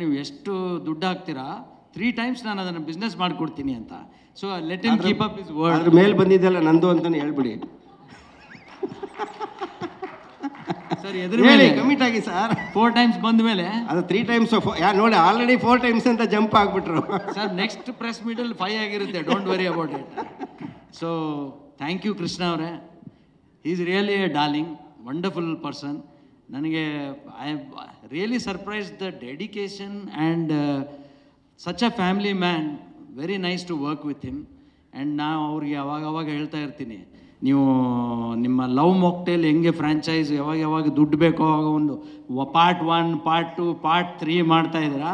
ನೀವು ಎಷ್ಟು ದುಡ್ಡು ಹಾಕ್ತೀರಾ 3 times ನಾನು ಅದನ್ನು ಬಿಸ್ನೆಸ್ ಮಾಡಿಕೊಡ್ತೀನಿ ಅಂತ. So let him keep up his word. ಅದ್ರ ಮೇಲೆ ಬಂದಿದ್ದೆಲ್ಲ ನಂದು ಅಂತಾನೆ ಹೇಳ್ಬಿಡಿ ಸರ್. ಎದುರು ಮೇಲೆ ಕಮಿಟ್ ಆಗಿ ಸರ್ 4 times ಬಂದ ಮೇಲೆ ಅದು 3 times ನೋಡಿ ಆಲ್ರೆಡಿ 4 times ಅಂತ ಜಂಪ್ ಆಗಿಬಿಟ್ರು ಸರ್. ನೆಕ್ಸ್ಟ್ ಪ್ರೆಸ್ ಮೀಟಲ್ಲಿ 5 ಆಗಿರುತ್ತೆ, don't worry about it. So thank you Krishna ಅವರೇ. He is really a darling, wonderful person. ನನಗೆ I really surprise the dedication and such a family man. Very nice to work with him. And ನಾವು ಅವ್ರಿಗೆ ಅವಾಗ ಹೇಳ್ತಾ ಇರ್ತೀನಿ, ನೀವು ನಿಮ್ಮ love mocktail ಹೆಂಗೆ ಫ್ರ್ಯಾಂಚೈಸ್ ಯಾವಾಗ ದುಡ್ಡು ಬೇಕೋ ಆವಾಗ ಒಂದು ಪಾರ್ಟ್ 1, ಪಾರ್ಟ್ 2, ಪಾರ್ಟ್ 3 ಮಾಡ್ತಾಯಿದ್ದೀರಾ.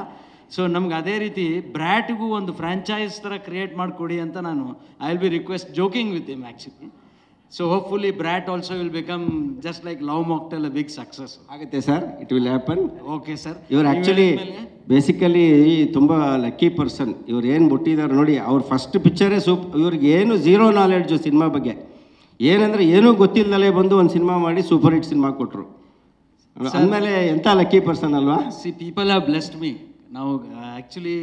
ಸೊ ನಮ್ಗೆ ಅದೇ ರೀತಿ ಬ್ರ್ಯಾಟ್ಗೂ ಒಂದು ಫ್ರ್ಯಾಂಚೈಸ್ ಥರ ಕ್ರಿಯೇಟ್ ಮಾಡಿಕೊಡಿ ಅಂತ ನಾನು I will be request joking with him actually. So hopefully Brat also will become just like Love Mocktail a big success ಆಗುತ್ತೆ sir. It will happen. Okay sir. ಇವ್ರು ಆ್ಯಕ್ಚುಲಿ ಬೇಸಿಕಲಿ ತುಂಬ lucky person. ಇವ್ರು ಏನು ಮುಟ್ಟಿದ್ದಾರೆ ನೋಡಿ, ಅವ್ರ first ಪಿಕ್ಚರೇ ಇವ್ರಿಗೆ ಏನು zero knowledge cinema ಬಗ್ಗೆ. ಏನಂದರೆ ಏನೂ ಗೊತ್ತಿಲ್ಲದಲೇ ಬಂದು ಒಂದು ಸಿನಿಮಾ ಮಾಡಿ ಸೂಪರ್ ಹಿಟ್ ಸಿನಿಮಾ ಕೊಟ್ಟರು. ಆಮೇಲೆ ಎಂಥ ಲಕ್ಕಿ ಪರ್ಸನ್ ಅಲ್ವಾ. C people have blessed me. ನಾವು ಆ್ಯಕ್ಚುಲಿ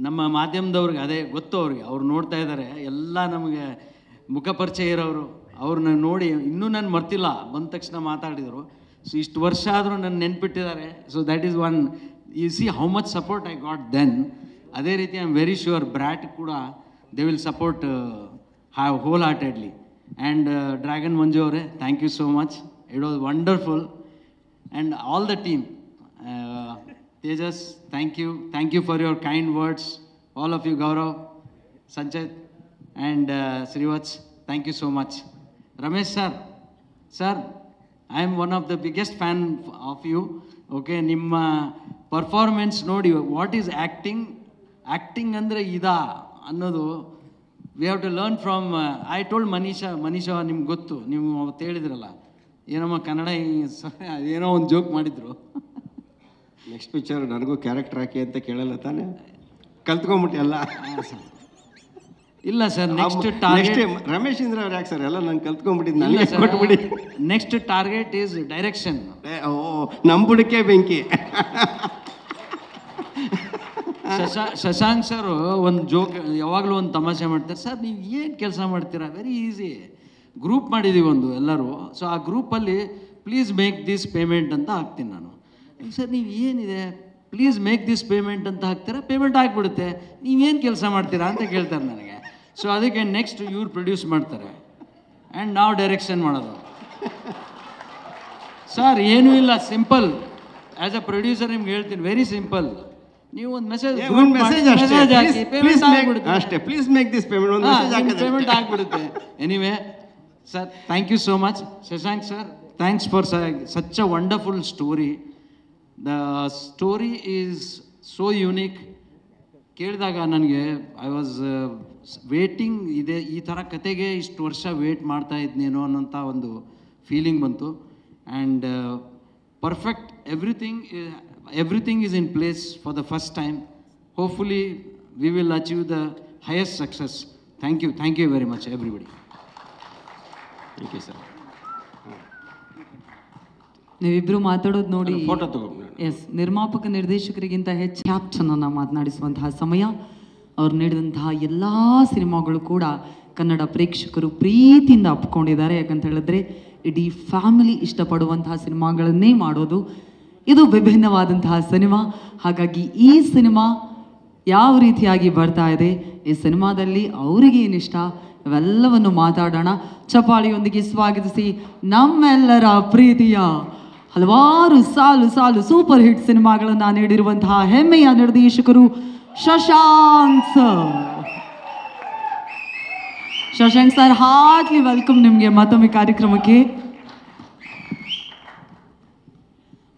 ನಮ್ಮ ಮಾಧ್ಯಮದವ್ರಿಗೆ ಅದೇ ಗೊತ್ತು, ಅವ್ರಿಗೆ ಅವ್ರು ನೋಡ್ತಾ ಇದ್ದಾರೆ ಎಲ್ಲ ನಮಗೆ ಮುಖಪರಿಚಯ ಇರೋರು. ಅವ್ರನ್ನ ನೋಡಿ ಇನ್ನೂ ನಾನು ಮರ್ತಿಲ್ಲ, ಬಂದ ತಕ್ಷಣ ಮಾತಾಡಿದರು. ಸೊ ಇಷ್ಟು ವರ್ಷ ಆದರೂ ನನ್ನ ನೆನ್ಪಿಟ್ಟಿದ್ದಾರೆ. So that is one, you see how much support I got then. ಅದೇ ರೀತಿ I am very sure Brat ಕೂಡ they will support wholeheartedly. And Dragon Manju ಅವರೇ, thank you so much. It was wonderful. And all the team, Tejas, thank you for your kind words, all of you. Gaurav, Sanjay and Srivats, thank you so much. Ramesh sir, I am one of the biggest fan of you. Okay, nimma performance nodi, what is acting andre ida annodu we have to learn from. I told Manisha nimge gottu, ನೀವು ಅವತ್ತು ಹೇಳಿದ್ರಲ್ಲ ಏನಮ್ಮ ಕನ್ನಡ ಏನೋ ಒಂದು joke ಮಾಡಿದ್ರು. Next picture ನನಗೂ character ಹಾಕಿ ಅಂತ ಕೇಳಲ್ಲ ತಾನೆ, ಕಲ್ತ್ಕೊಂಬಿಟ್ಟು ಎಲ್ಲ. ಇಲ್ಲ sir, next target Ramesh Indra ಅವ್ರು ಯಾಕೆ ಸರ್ ಎಲ್ಲ ನಾನು ಕಲ್ತ್ಕೊಂಡ್ಬಿಟ್ಟಿದ್ದು, ನನಗೆ ಕೊಟ್ಬಿಡಿ. Next target is direction. ಓ ನಂಬುಡಿಕೆ ಬೆಂಕಿ. ಶಶಾಂಕ್ ಸರ್ ಒಂದು ಜೋಕ್ ಯಾವಾಗಲೂ ಒಂದು ತಮಾಷೆ ಮಾಡ್ತಾರೆ. ಸರ್ ನೀವು ಏನು ಕೆಲಸ ಮಾಡ್ತೀರಾ, ವೆರಿ ಈಸಿ. ಗ್ರೂಪ್ ಮಾಡಿದ್ದೀವಿ ಒಂದು ಎಲ್ಲರೂ. ಸೊ ಆ ಗ್ರೂಪಲ್ಲಿ ಪ್ಲೀಸ್ ಮೇಕ್ ದಿಸ್ ಪೇಮೆಂಟ್ ಅಂತ ಹಾಕ್ತೀನಿ ನಾನು. ಸರ್ ನೀವು ಏನಿದೆ ಪ್ಲೀಸ್ ಮೇಕ್ ದಿಸ್ ಪೇಮೆಂಟ್ ಅಂತ ಹಾಕ್ತೀರಾ, ಪೇಮೆಂಟ್ ಆಗಿಬಿಡುತ್ತೆ, ನೀವೇನು ಕೆಲಸ ಮಾಡ್ತೀರಾ ಅಂತ ಕೇಳ್ತಾರೆ ನನಗೆ. ಸೊ ಅದಕ್ಕೆ ನೆಕ್ಸ್ಟ್ ಇವ್ರು ಪ್ರೊಡ್ಯೂಸ್ ಮಾಡ್ತಾರೆ ಆ್ಯಂಡ್ ನಾವು ಡೈರೆಕ್ಷನ್ ಮಾಡೋದು. ಸರ್ ಏನೂ ಇಲ್ಲ, ಸಿಂಪಲ್. ಆ್ಯಸ್ ಅ ಪ್ರೊಡ್ಯೂಸರ್ ನಿಮ್ಗೆ ಹೇಳ್ತೀನಿ, ವೆರಿ ಸಿಂಪಲ್. ನೀವು ಒಂದು ಮೆಸೇಜ್ ಹಾಕಿ, ಪೇಮೆಂಟ್ ಆಗಿಬಿಡುತ್ತೆ ಅಷ್ಟೇ. Please make this payment, payment ಆಗಿಬಿಡುತ್ತೆ. Anyway sir, thank you so much. Shashank sir, thanks for such a wonderful story. The story is so unique. ಕೇಳಿದಾಗ ನನಗೆ I was waiting, ಇದೆ ಈ ಥರ ಕತೆಗೆ ಇಷ್ಟು ವರ್ಷ ವೇಟ್ ಮಾಡ್ತಾ ಇದ್ನೇನೋ ಅನ್ನೋಂಥ ಒಂದು ಫೀಲಿಂಗ್ ಬಂತು. And perfect, everything is in place for the first time. Hopefully we will achieve the highest success. Thank you very much everybody. Thank you sir. ನೀವಿಬ್ರು ಮಾತಾಡೋದು ನೋಡಿ ಫೋಟೋ ತಗೊಂಡು, ಎಸ್, ನಿರ್ಮಾಪಕ ನಿರ್ದೇಶಕರಿಗಿಂತ ಹೆಚ್ಚು ಕ್ಯಾಪ್ಟನನ್ನು ಮಾತನಾಡಿಸುವಂತಹ ಸಮಯ. ಅವ್ರು ನೀಡಿದಂತಹ ಎಲ್ಲ ಸಿನಿಮಾಗಳು ಕೂಡ ಕನ್ನಡ ಪ್ರೇಕ್ಷಕರು ಪ್ರೀತಿಯಿಂದ ಅಪ್ಕೊಂಡಿದ್ದಾರೆ. ಯಾಕಂತ ಹೇಳಿದ್ರೆ ಇಡೀ ಫ್ಯಾಮಿಲಿ ಇಷ್ಟಪಡುವಂತಹ ಸಿನಿಮಾಗಳನ್ನೇ ಮಾಡೋದು. ಇದು ವಿಭಿನ್ನವಾದಂತಹ ಸಿನಿಮಾ. ಹಾಗಾಗಿ ಈ ಸಿನಿಮಾ ಯಾವ ರೀತಿಯಾಗಿ ಬರ್ತಾ ಇದೆ, ಈ ಸಿನಿಮಾದಲ್ಲಿ ಅವರಿಗೆ ಏನಿಷ್ಟ, ಇವೆಲ್ಲವನ್ನು ಮಾತಾಡೋಣ. ಚಪಾಳಿಯೊಂದಿಗೆ ಸ್ವಾಗತಿಸಿ ನಮ್ಮೆಲ್ಲರ ಪ್ರೀತಿಯ ಹಲವಾರು ಸಾಲು ಸೂಪರ್ ಹಿಟ್ ಸಿನಿಮಾಗಳನ್ನು ನೀಡಿರುವಂತಹ ಹೆಮ್ಮೆಯ ನಿರ್ದೇಶಕರು ಶಶಾಂಕ್ ಸರ್. ಹಾರ್ಟ್ಲಿ ವೆಲ್ಕಮ್ ನಿಮಗೆ ಮತ್ತೊಮ್ಮೆ ಕಾರ್ಯಕ್ರಮಕ್ಕೆ.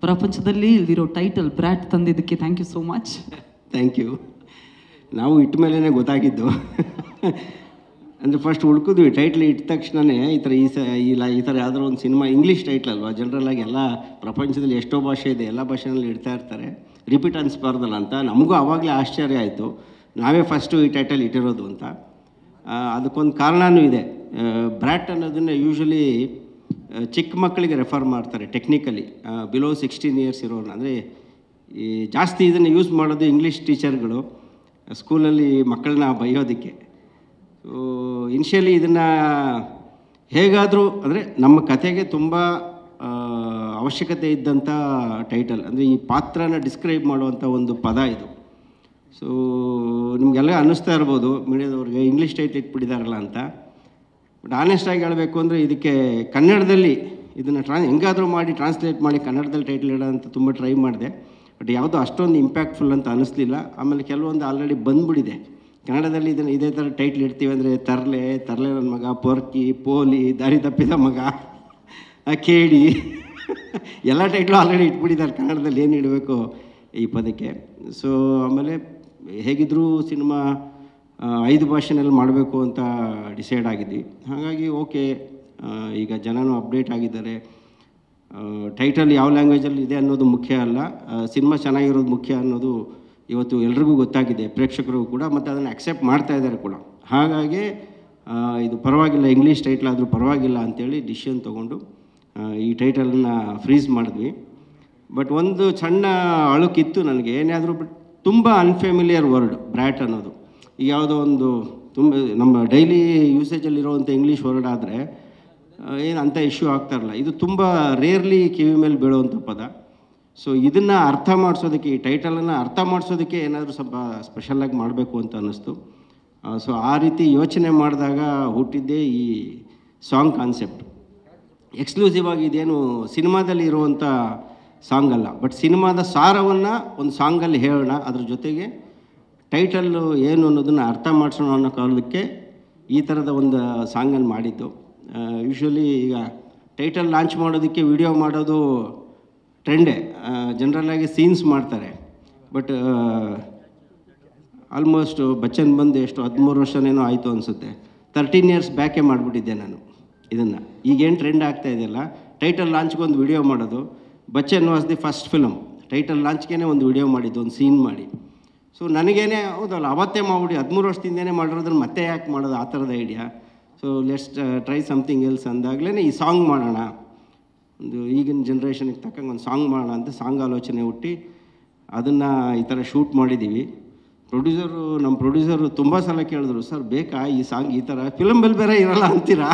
ಪ್ರಪಂಚದಲ್ಲಿ ಇಲ್ದಿರೋ ಟೈಟಲ್ ಬ್ರ್ಯಾಟ್ ತಂದಿದ್ದಕ್ಕೆ thank you so much. Thank you. ನಾವು ಇಟ್ಟ ಮೇಲೇ ಗೊತ್ತಾಗಿದ್ದು. ಅಂದರೆ ಫಸ್ಟ್ ಹುಡ್ಕಿದ್ವಿ, ಟೈಟ್ಲ್ ಇಟ್ಟ ತಕ್ಷಣವೇ ಈ ಥರ ಈ ಥರ ಯಾವುದಾದ್ರು ಒಂದು ಸಿನಿಮಾ, ಇಂಗ್ಲೀಷ್ ಟೈಟ್ಲ್ ಅಲ್ವಾ, ಜನರಲ್ಲಾಗಿ ಎಲ್ಲ ಪ್ರಪಂಚದಲ್ಲಿ ಎಷ್ಟೋ ಭಾಷೆ ಇದೆ, ಎಲ್ಲ ಭಾಷೆನಲ್ಲಿ ಇಡ್ತಾ ಇರ್ತಾರೆ, ರಿಪೀಟ್ ಅನಿಸ್ಬಾರ್ದಲ್ಲ ಅಂತ. ನಮಗೂ ಆವಾಗಲೇ ಆಶ್ಚರ್ಯ ಆಯಿತು, ನಾವೇ ಫಸ್ಟು ಈ ಟೈಟಲ್ ಇಟ್ಟಿರೋದು ಅಂತ. ಅದಕ್ಕೊಂದು ಕಾರಣವೂ ಇದೆ. ಬ್ರ್ಯಾಟ್ ಅನ್ನೋದನ್ನು ಯೂಶ್ವಲಿ ಚಿಕ್ಕ ಮಕ್ಕಳಿಗೆ ರೆಫರ್ ಮಾಡ್ತಾರೆ ಟೆಕ್ನಿಕಲಿ, ಬಿಲೋ 16 ಇಯರ್ಸ್ ಇರೋರು. ಅಂದರೆ ಈ ಜಾಸ್ತಿ ಇದನ್ನು ಯೂಸ್ ಮಾಡೋದು ಇಂಗ್ಲೀಷ್ ಟೀಚರ್ಗಳು ಸ್ಕೂಲಲ್ಲಿ ಮಕ್ಕಳನ್ನ ಬೈಯೋದಕ್ಕೆ. ಸೊ ಇನಿಷಿಯಲಿ ಇದನ್ನು ಹೇಗಾದರೂ ಅಂದರೆ ನಮ್ಮ ಕತೆಗೆ ತುಂಬ ಅವಶ್ಯಕತೆ ಇದ್ದಂಥ ಟೈಟಲ್, ಅಂದರೆ ಈ ಪಾತ್ರನ ಡಿಸ್ಕ್ರೈಬ್ ಮಾಡುವಂಥ ಒಂದು ಪದ ಇದು. ಸೊ ನಿಮಗೆಲ್ಲ ಅನ್ನಿಸ್ತಾ ಇರ್ಬೋದು ಮೀಡಿಯಾದವ್ರಿಗೆ ಇಂಗ್ಲೀಷ್ ಟೈಟ್ಲ್ ಇಟ್ಬಿಟ್ಟಿದ್ದಾರಲ್ಲ ಅಂತ. ಬಟ್ ಆನೆಸ್ಟಾಗಿ ಹೇಳಬೇಕು ಅಂದರೆ ಇದಕ್ಕೆ ಕನ್ನಡದಲ್ಲಿ ಇದನ್ನು ಹೆಂಗಾದರೂ ಮಾಡಿ ಟ್ರಾನ್ಸ್ಲೇಟ್ ಮಾಡಿ ಕನ್ನಡದಲ್ಲಿ ಟೈಟ್ಲ್ ಇಡೋ ಅಂತ ತುಂಬ ಟ್ರೈ ಮಾಡಿದೆ. ಬಟ್ ಯಾವುದೋ ಅಷ್ಟೊಂದು ಇಂಪ್ಯಾಕ್ಟ್ಫುಲ್ ಅಂತ ಅನ್ನಿಸ್ಲಿಲ್ಲ. ಆಮೇಲೆ ಕೆಲವೊಂದು ಆಲ್ರೆಡಿ ಬಂದ್ಬಿಟ್ಟಿದೆ ಕನ್ನಡದಲ್ಲಿ. ಇದನ್ನು ಇದೇ ಥರ ಟೈಟ್ಲ್ ಇಡ್ತೀವಿ ಅಂದರೆ ತರಲೆ ನನ್ನ ಮಗ, ಪೊರ್ಕಿ, ಪೋಲಿ, ದಾರಿ ತಪ್ಪಿದ ಮಗ, ಕೇಡಿ ಎಲ್ಲ ಟೈಟ್ಲು ಆಲ್ರೆಡಿ ಇಟ್ಬಿಟ್ಟಿದ್ದಾರೆ ಕನ್ನಡದಲ್ಲಿ. ಏನು ಇಡಬೇಕು ಈ ಪದಕ್ಕೆ? ಸೊ ಆಮೇಲೆ ಹೇಗಿದ್ದರೂ ಸಿನಿಮಾ 5 ಭಾಷೆನಲ್ಲಿ ಮಾಡಬೇಕು ಅಂತ ಡಿಸೈಡ್ ಆಗಿದ್ವಿ. ಹಾಗಾಗಿ ಓಕೆ, ಈಗ ಜನನೂ ಅಪ್ಡೇಟ್ ಆಗಿದ್ದಾರೆ. ಟೈಟಲ್ ಯಾವ ಲ್ಯಾಂಗ್ವೇಜಲ್ಲಿ ಇದೆ ಅನ್ನೋದು ಮುಖ್ಯ ಅಲ್ಲ, ಸಿನಿಮಾ ಚೆನ್ನಾಗಿರೋದು ಮುಖ್ಯ ಅನ್ನೋದು ಇವತ್ತು ಎಲ್ರಿಗೂ ಗೊತ್ತಾಗಿದೆ, ಪ್ರೇಕ್ಷಕರಿಗೂ ಕೂಡ, ಮತ್ತು ಅದನ್ನು ಅಕ್ಸೆಪ್ಟ್ ಮಾಡ್ತಾ ಇದ್ದಾರೆ ಕೂಡ. ಹಾಗಾಗಿ ಇದು ಪರವಾಗಿಲ್ಲ, ಇಂಗ್ಲೀಷ್ ಟೈಟ್ಲ್ ಆದರೂ ಪರವಾಗಿಲ್ಲ ಅಂಥೇಳಿ ಡಿಸಿಷನ್ ತೊಗೊಂಡು ಈ ಟೈಟಲನ್ನು ಫ್ರೀಸ್ ಮಾಡಿದ್ವಿ. ಬಟ್ ಒಂದು ಸಣ್ಣ ಅಳುಕಿತ್ತು ನನಗೆ, ಏನಾದರೂ ಬಟ್ ತುಂಬ ಅನ್ಫೆಮಿಲಿಯರ್ ವರ್ಡ್ ಬ್ರ್ಯಾಟ್ ಅನ್ನೋದು. ಈಗ ಯಾವುದೋ ಒಂದು ತುಂಬ ನಮ್ಮ ಡೈಲಿ ಯೂಸೇಜಲ್ಲಿರೋವಂಥ ಇಂಗ್ಲೀಷ್ ವರ್ಡ್ ಆದರೆ ಏನು ಅಂಥ ಇಶ್ಯೂ ಆಗ್ತಾರಲ್ಲ, ಇದು ತುಂಬ ರೇರ್ಲಿ ಕಿವಿ ಮೇಲೆ ಬೀಳುವಂಥ ಪದ. ಸೊ ಇದನ್ನು ಅರ್ಥ ಮಾಡಿಸೋದಕ್ಕೆ, ಈ ಟೈಟಲನ್ನು ಅರ್ಥ ಮಾಡಿಸೋದಕ್ಕೆ ಏನಾದರೂ ಸ್ವಲ್ಪ ಸ್ಪೆಷಲಾಗಿ ಮಾಡಬೇಕು ಅಂತ ಅನ್ನಿಸ್ತು. ಸೊ ಆ ರೀತಿ ಯೋಚನೆ ಮಾಡಿದಾಗ ಹುಟ್ಟಿದ್ದೇ ಈ ಸಾಂಗ್ ಕಾನ್ಸೆಪ್ಟ್. ಎಕ್ಸ್ಕ್ಲೂಸಿವ್ ಆಗಿ ಇದೇನು ಸಿನಿಮಾದಲ್ಲಿ ಇರುವಂಥ ಸಾಂಗ್ ಅಲ್ಲ, ಬಟ್ ಸಿನಿಮಾದ ಸಾರವನ್ನು ಒಂದು ಸಾಂಗಲ್ಲಿ ಹೇಳೋಣ, ಅದ್ರ ಜೊತೆಗೆ ಟೈಟಲ್ಲು ಏನು ಅನ್ನೋದನ್ನು ಅರ್ಥ ಮಾಡಿಸೋಣ ಅನ್ನೋ ಕಾರಣಕ್ಕೆ ಈ ಥರದ ಒಂದು ಸಾಂಗನ್ನು ಮಾಡಿದ್ದು. ಯೂಶ್ವಲಿ ಈಗ ಟೈಟಲ್ ಲಾಂಚ್ ಮಾಡೋದಕ್ಕೆ ವಿಡಿಯೋ ಮಾಡೋದು ಟ್ರೆಂಡೇ, ಜನರಲ್ಲಾಗಿ ಸೀನ್ಸ್ ಮಾಡ್ತಾರೆ. ಬಟ್ ಆಲ್ಮೋಸ್ಟ್ ಬಚ್ಚನ್ ಬಂದು ಎಷ್ಟು 13 ವರ್ಷನೇನೋ ಆಯಿತು ಅನಿಸುತ್ತೆ, 13 ಇಯರ್ಸ್ ಬ್ಯಾಕೇ ಮಾಡಿಬಿಟ್ಟಿದ್ದೆ ನಾನು ಇದನ್ನು. ಈಗೇನು ಟ್ರೆಂಡ್ ಆಗ್ತಾ ಇದೆಯಲ್ಲ, ಟೈಟಲ್ ಲಾಂಚ್ಗೆ ಒಂದು ವಿಡಿಯೋ ಮಾಡೋದು. Bachchan was the first film, title ಲಾಂಚ್ಗೆ ಒಂದು ವಿಡಿಯೋ ಮಾಡಿದ್ದು, ಒಂದು ಸೀನ್ ಮಾಡಿ. ಸೊ ನನಗೇನೆ ಹೌದಲ್ಲ, ಅವತ್ತೇ ಮಾಡ್ಬಿಡಿ, 13 ವರ್ಷದಿಂದನೇ ಮಾಡಿರೋದನ್ನು ಮತ್ತೆ ಯಾಕೆ ಮಾಡೋದು, ಆ ಥರದ idea. So let's try something else ಅಂದಾಗಲೇ ಈ ಸಾಂಗ್ ಮಾಡೋಣ, ಒಂದು ಈಗಿನ ಜನ್ರೇಷನ್ಗೆ ತಕ್ಕಂಗೆ ಒಂದು ಸಾಂಗ್ ಮಾಡೋಣ ಅಂತ ಸಾಂಗ್ ಆಲೋಚನೆ ಹುಟ್ಟಿ ಅದನ್ನು ಈ ಥರ ಶೂಟ್ ಮಾಡಿದ್ದೀವಿ. ನಮ್ಮ ಪ್ರೊಡ್ಯೂಸರು ತುಂಬ ಸಲ ಕೇಳಿದ್ರು, ಸರ್ ಬೇಕಾ ಈ ಸಾಂಗ್, ಈ ಥರ ಫಿಲಮ್ ಬೇರೆ ಇರಲ್ಲ ಅಂತೀರಾ,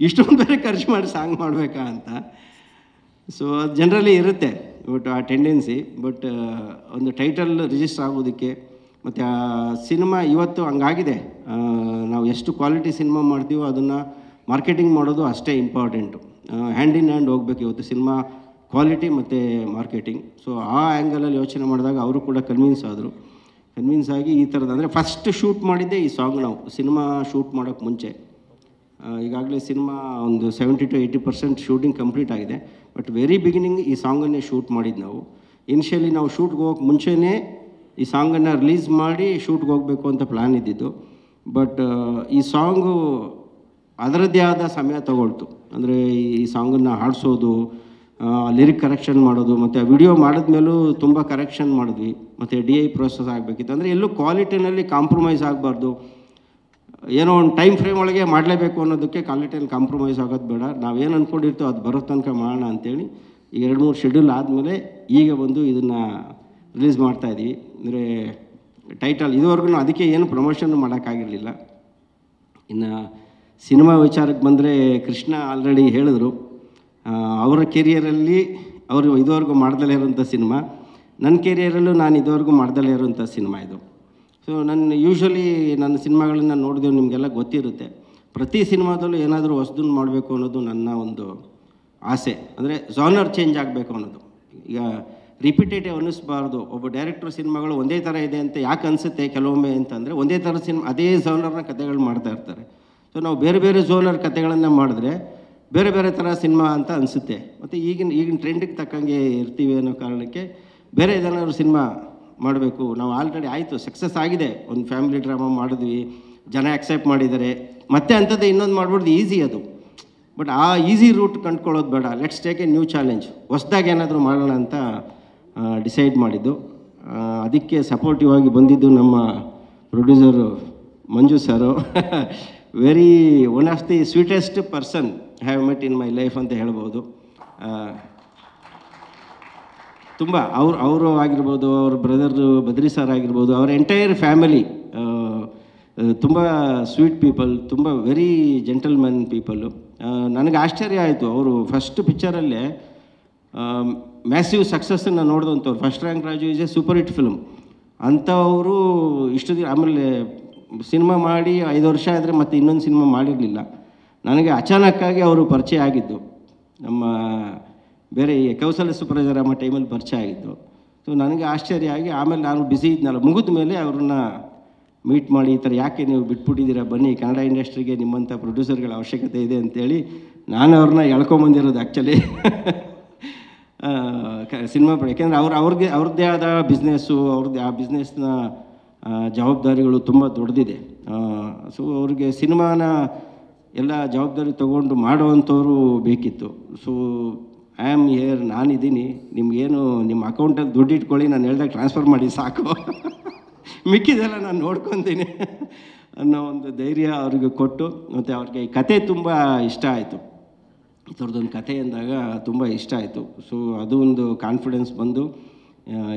ಇಷ್ಟೊಂದು ಬೇರೆ ಖರ್ಚು ಮಾಡಿ ಸಾಂಗ್ ಮಾಡಬೇಕಾ ಅಂತ. ಸೊ ಅದು ಜನರಲಿ ಇರುತ್ತೆ ಬಟ್ ಆ ಟೆಂಡೆನ್ಸಿ. ಬಟ್ ಒಂದು ಟೈಟಲ್ ರಿಜಿಸ್ಟರ್ ಆಗೋದಕ್ಕೆ ಮತ್ತು ಆ ಸಿನಿಮಾ ಇವತ್ತು ಹಂಗಾಗಿದೆ, ನಾವು ಎಷ್ಟು ಕ್ವಾಲಿಟಿ ಸಿನಿಮಾ ಮಾಡ್ತೀವೋ ಅದನ್ನು ಮಾರ್ಕೆಟಿಂಗ್ ಮಾಡೋದು ಅಷ್ಟೇ ಇಂಪಾರ್ಟೆಂಟು. ಹ್ಯಾಂಡ್ ಇನ್ ಹ್ಯಾಂಡ್ ಹೋಗ್ಬೇಕು ಇವತ್ತು ಸಿನಿಮಾ ಕ್ವಾಲಿಟಿ ಮತ್ತು ಮಾರ್ಕೆಟಿಂಗ್. ಸೊ ಆ ಆ್ಯಂಗಲಲ್ಲಿ ಯೋಚನೆ ಮಾಡಿದಾಗ ಅವರು ಕೂಡ ಕನ್ವಿನ್ಸ್ ಆಗಿ ಈ ಥರದ್ದು, ಅಂದರೆ ಫಸ್ಟ್ ಶೂಟ್ ಮಾಡಿದ್ದೆ ಈ ಸಾಂಗ್ ನಾವು ಸಿನಿಮಾ ಶೂಟ್ ಮಾಡೋಕ್ಕೆ ಮುಂಚೆ. ಈಗಾಗಲೇ ಸಿನಿಮಾ ಒಂದು 70 to 80% ಶೂಟಿಂಗ್ ಕಂಪ್ಲೀಟ್ ಆಗಿದೆ. ಬಟ್ ವೆರಿ ಬಿಗಿನಿಂಗ್ ಈ ಸಾಂಗನ್ನೇ ಶೂಟ್ ಮಾಡಿದ್ದು ನಾವು. ಇನಿಷಿಯಲಿ ನಾವು ಶೂಟ್ಗೆ ಹೋಗೋಕ್ಕೆ ಮುಂಚೆನೇ ಈ ಸಾಂಗನ್ನು ರಿಲೀಸ್ ಮಾಡಿ ಶೂಟ್ಗೆ ಹೋಗಬೇಕು ಅಂತ ಪ್ಲ್ಯಾನ್ ಇದ್ದಿದ್ದು. ಬಟ್ ಈ ಸಾಂಗು ಅದರದ್ದೇ ಆದ ಸಮಯ ತಗೊಳ್ತು. ಅಂದರೆ ಈ ಸಾಂಗನ್ನು ಹಾಡಿಸೋದು, ಲಿರಿಕ್ ಕರೆಕ್ಷನ್ ಮಾಡೋದು, ಮತ್ತು ವಿಡಿಯೋ ಮಾಡಿದ್ಮೇಲೂ ತುಂಬ ಕರೆಕ್ಷನ್ ಮಾಡಿದ್ವಿ, ಮತ್ತು DI ಪ್ರೋಸೆಸ್ ಆಗಬೇಕಿತ್ತು. ಅಂದರೆ ಎಲ್ಲೂ ಕ್ವಾಲಿಟಿನಲ್ಲಿ ಕಾಂಪ್ರಮೈಸ್ ಆಗಬಾರ್ದು, ಏನೋ ಒಂದು ಟೈಮ್ ಫ್ರೇಮ್ ಒಳಗೆ ಮಾಡಲೇಬೇಕು ಅನ್ನೋದಕ್ಕೆ ಕ್ವಾಲಿಟಿಯಲ್ಲಿ ಕಾಂಪ್ರಮೈಸ್ ಆಗೋದು ಬೇಡ, ನಾವೇನು ಅಂದ್ಕೊಂಡಿರ್ತೀವೋ ಅದು ಬರೋ ತನಕ ಮಾಡೋಣ ಅಂಥೇಳಿ ಈಗ 2-3 ಶೆಡ್ಯೂಲ್ ಆದಮೇಲೆ ಈಗ ಬಂದು ಇದನ್ನು ರಿಲೀಸ್ ಮಾಡ್ತಾಯಿದ್ವಿ. ಅಂದರೆ ಟೈಟಲ್ ಇದುವರೆಗೂ ಅದಕ್ಕೆ ಏನು ಪ್ರಮೋಷನ್ ಮಾಡೋಕ್ಕಾಗಿರಲಿಲ್ಲ. ಇನ್ನು ಸಿನಿಮಾ ವಿಚಾರಕ್ಕೆ ಬಂದರೆ ಕೃಷ್ಣ ಆಲ್ರೆಡಿ ಹೇಳಿದ್ರು, ಅವರ ಕೆರಿಯರಲ್ಲಿ ಅವರು ಇದುವರೆಗೂ ಮಾಡ್ದಲೇ ಇರೋಂಥ ಸಿನಿಮಾ, ನನ್ನ ಕೆರಿಯರಲ್ಲೂ ನಾನು ಇದುವರೆಗೂ ಮಾಡ್ದಲೇ ಇರೋಂಥ ಸಿನಿಮಾ ಇದು. ಸೊ ಯೂಶ್ವಲಿ ನನ್ನ ಸಿನಿಮಾಗಳನ್ನ ನೋಡಿದೆವು, ನಿಮಗೆಲ್ಲ ಗೊತ್ತಿರುತ್ತೆ. ಪ್ರತಿ ಸಿನಿಮಾದಲ್ಲೂ ಏನಾದರೂ ಹೊಸದನ್ನು ಮಾಡಬೇಕು ಅನ್ನೋದು ನನ್ನ ಒಂದು ಆಸೆ. ಅಂದರೆ ಜಾನರ್ ಚೇಂಜ್ ಆಗಬೇಕು ಅನ್ನೋದು. ಈಗ ರಿಪಿಟೇಟಿವ್ ಅನ್ನಿಸ್ಬಾರ್ದು. ಒಬ್ಬ ಡೈರೆಕ್ಟ್ರ್ ಸಿನಿಮಾಗಳು ಒಂದೇ ಥರ ಇದೆ ಅಂತ ಯಾಕೆ ಅನಿಸುತ್ತೆ ಕೆಲವೊಮ್ಮೆ ಅಂತಂದರೆ, ಒಂದೇ ಥರ ಅದೇ ಜಾನರ್ನ ಕಥೆಗಳು ಮಾಡ್ತಾ ಇರ್ತಾರೆ. ಸೊ ನಾವು ಬೇರೆ ಬೇರೆ ಜಾನರ್ ಕಥೆಗಳನ್ನು ಮಾಡಿದ್ರೆ ಬೇರೆ ಬೇರೆ ಥರ ಸಿನಿಮಾ ಅಂತ ಅನಿಸುತ್ತೆ. ಮತ್ತು ಈಗಿನ ಟ್ರೆಂಡಿಗೆ ತಕ್ಕಂಗೆ ಇರ್ತೀವಿ ಅನ್ನೋ ಕಾರಣಕ್ಕೆ ಬೇರೆ ಏನಾದ್ರು ಸಿನಿಮಾ ಮಾಡಬೇಕು. ನಾವು ಆಲ್ರೆಡಿ ಆಯಿತು, ಸಕ್ಸಸ್ ಆಗಿದೆ, ಒಂದು ಫ್ಯಾಮಿಲಿ ಡ್ರಾಮಾ ಮಾಡಿದ್ವಿ, ಜನ ಆಕ್ಸೆಪ್ಟ್ ಮಾಡಿದ್ದಾರೆ, ಮತ್ತೆ ಅಂಥದ್ದು ಇನ್ನೊಂದು ಮಾಡ್ಬಿಡ್ದು ಈಸಿ ಅದು. ಬಟ್ ಆ ಈಸಿ ರೂಟ್ ಕಂಡ್ಕೊಳ್ಳೋದು ಬೇಡ, let's take A new challenge, ಹೊಸದಾಗಿ ಏನಾದರೂ ಮಾಡೋಣ ಅಂತ ಡಿಸೈಡ್ ಮಾಡಿದ್ದು. ಅದಕ್ಕೆ ಸಪೋರ್ಟಿವ್ ಆಗಿ ಬಂದಿದ್ದು ನಮ್ಮ producer Manju sir. Very one of the sweetest person have met in my life ಅಂತ ಹೇಳ್ಬೋದು. ತುಂಬ ಅವರು ಆಗಿರ್ಬೋದು, ಅವ್ರ ಬ್ರದರ್ ಬದ್ರಿ ಸರ್ ಆಗಿರ್ಬೋದು, ಅವ್ರ ಎಂಟೈರ್ ಫ್ಯಾಮಿಲಿ ತುಂಬ ಸ್ವೀಟ್ ಪೀಪಲ್, ತುಂಬ ವೆರಿ ಜೆಂಟಲ್ಮನ್ ಪೀಪಲ್ಲು. ನನಗೆ ಆಶ್ಚರ್ಯ ಆಯಿತು, ಅವರು ಫಸ್ಟ್ ಪಿಕ್ಚರಲ್ಲೇ ಮ್ಯಾಸಿವ್ ಸಕ್ಸಸ್ಸನ್ನು ನೋಡಿದಂಥವ್ರು. First Rank Raju is a super hit film ಅಂಥವರು ಇಷ್ಟು ದಿನ ಆಮೇಲೆ ಸಿನಿಮಾ ಮಾಡಿ 5 ವರ್ಷ ಆದರೆ ಮತ್ತೆ ಇನ್ನೊಂದು ಸಿನಿಮಾ ಮಾಡಿರಲಿಲ್ಲ. ನನಗೆ ಅಚಾನಕ್ಕಾಗಿ ಅವರು ಪರಿಚಯ ಆಗಿದ್ದು, ನಮ್ಮ ಬೇರೆ ಕೌಸಲ್ಯ ಸುಪ್ರಜಾರಾಮ ಟೈಮಲ್ಲಿ ಪರಿಚಯ ಆಗಿದ್ದು. ಸೊ ನನಗೆ ಆಶ್ಚರ್ಯ ಆಗಿ ಆಮೇಲೆ ನಾನು ಬ್ಯುಸಿ ಇದ್ನಲ್ಲ, ಮುಗಿದ ಮೇಲೆ ಅವ್ರನ್ನ ಮೀಟ್ ಮಾಡಿ ಈ ಥರ ಯಾಕೆ ನೀವು ಬಿಟ್ಬಿಟ್ಟಿದ್ದೀರಾ, ಬನ್ನಿ ಕನ್ನಡ ಇಂಡಸ್ಟ್ರಿಗೆ ನಿಮ್ಮಂಥ ಪ್ರೊಡ್ಯೂಸರ್ಗಳ ಅವಶ್ಯಕತೆ ಇದೆ ಅಂತೇಳಿ ನಾನು ಅವ್ರನ್ನ ಎಳ್ಕೊಂಬಂದಿರೋದು ಆ್ಯಕ್ಚುಲಿ ಸಿನಿಮಾ. ಯಾಕೆಂದರೆ ಅವ್ರದ್ದೇ ಆದ ಬಿಸ್ನೆಸ್ಸು, ಅವ್ರದ್ದೇ ಆ ಬಿಸ್ನೆಸ್ನ ಜವಾಬ್ದಾರಿಗಳು ತುಂಬ ದೊಡ್ಡದಿದೆ. ಸೊ ಅವ್ರಿಗೆ ಸಿನಿಮಾನ ಎಲ್ಲ ಜವಾಬ್ದಾರಿ ತೊಗೊಂಡು ಮಾಡೋವಂಥವ್ರು ಬೇಕಿತ್ತು. ಸೊ ಐ ಆಮ್ ಹಿಯರ್, ನಾನಿದ್ದೀನಿ, ನಿಮಗೇನು ನಿಮ್ಮ ಅಕೌಂಟಲ್ಲಿ ದುಡ್ಡು ಇಟ್ಕೊಳ್ಳಿ, ನಾನು ಹೇಳ್ದಾಗ ಟ್ರಾನ್ಸ್ಫರ್ ಮಾಡಿ ಸಾಕು, ಮಿಕ್ಕಿದೆಲ್ಲ ನಾನು ನೋಡ್ಕೊತೀನಿ ಅನ್ನೋ ಒಂದು ಧೈರ್ಯ ಅವ್ರಿಗೆ ಕೊಟ್ಟು, ಮತ್ತು ಅವ್ರಿಗೆ ಈ ಕತೆ ತುಂಬ ಇಷ್ಟ ಆಯಿತು. ಈ ಥರದ್ದೊಂದು ಕತೆ ಅಂದಾಗ ತುಂಬ ಇಷ್ಟ ಆಯಿತು. ಸೊ ಅದು ಒಂದು ಕಾನ್ಫಿಡೆನ್ಸ್ ಬಂದು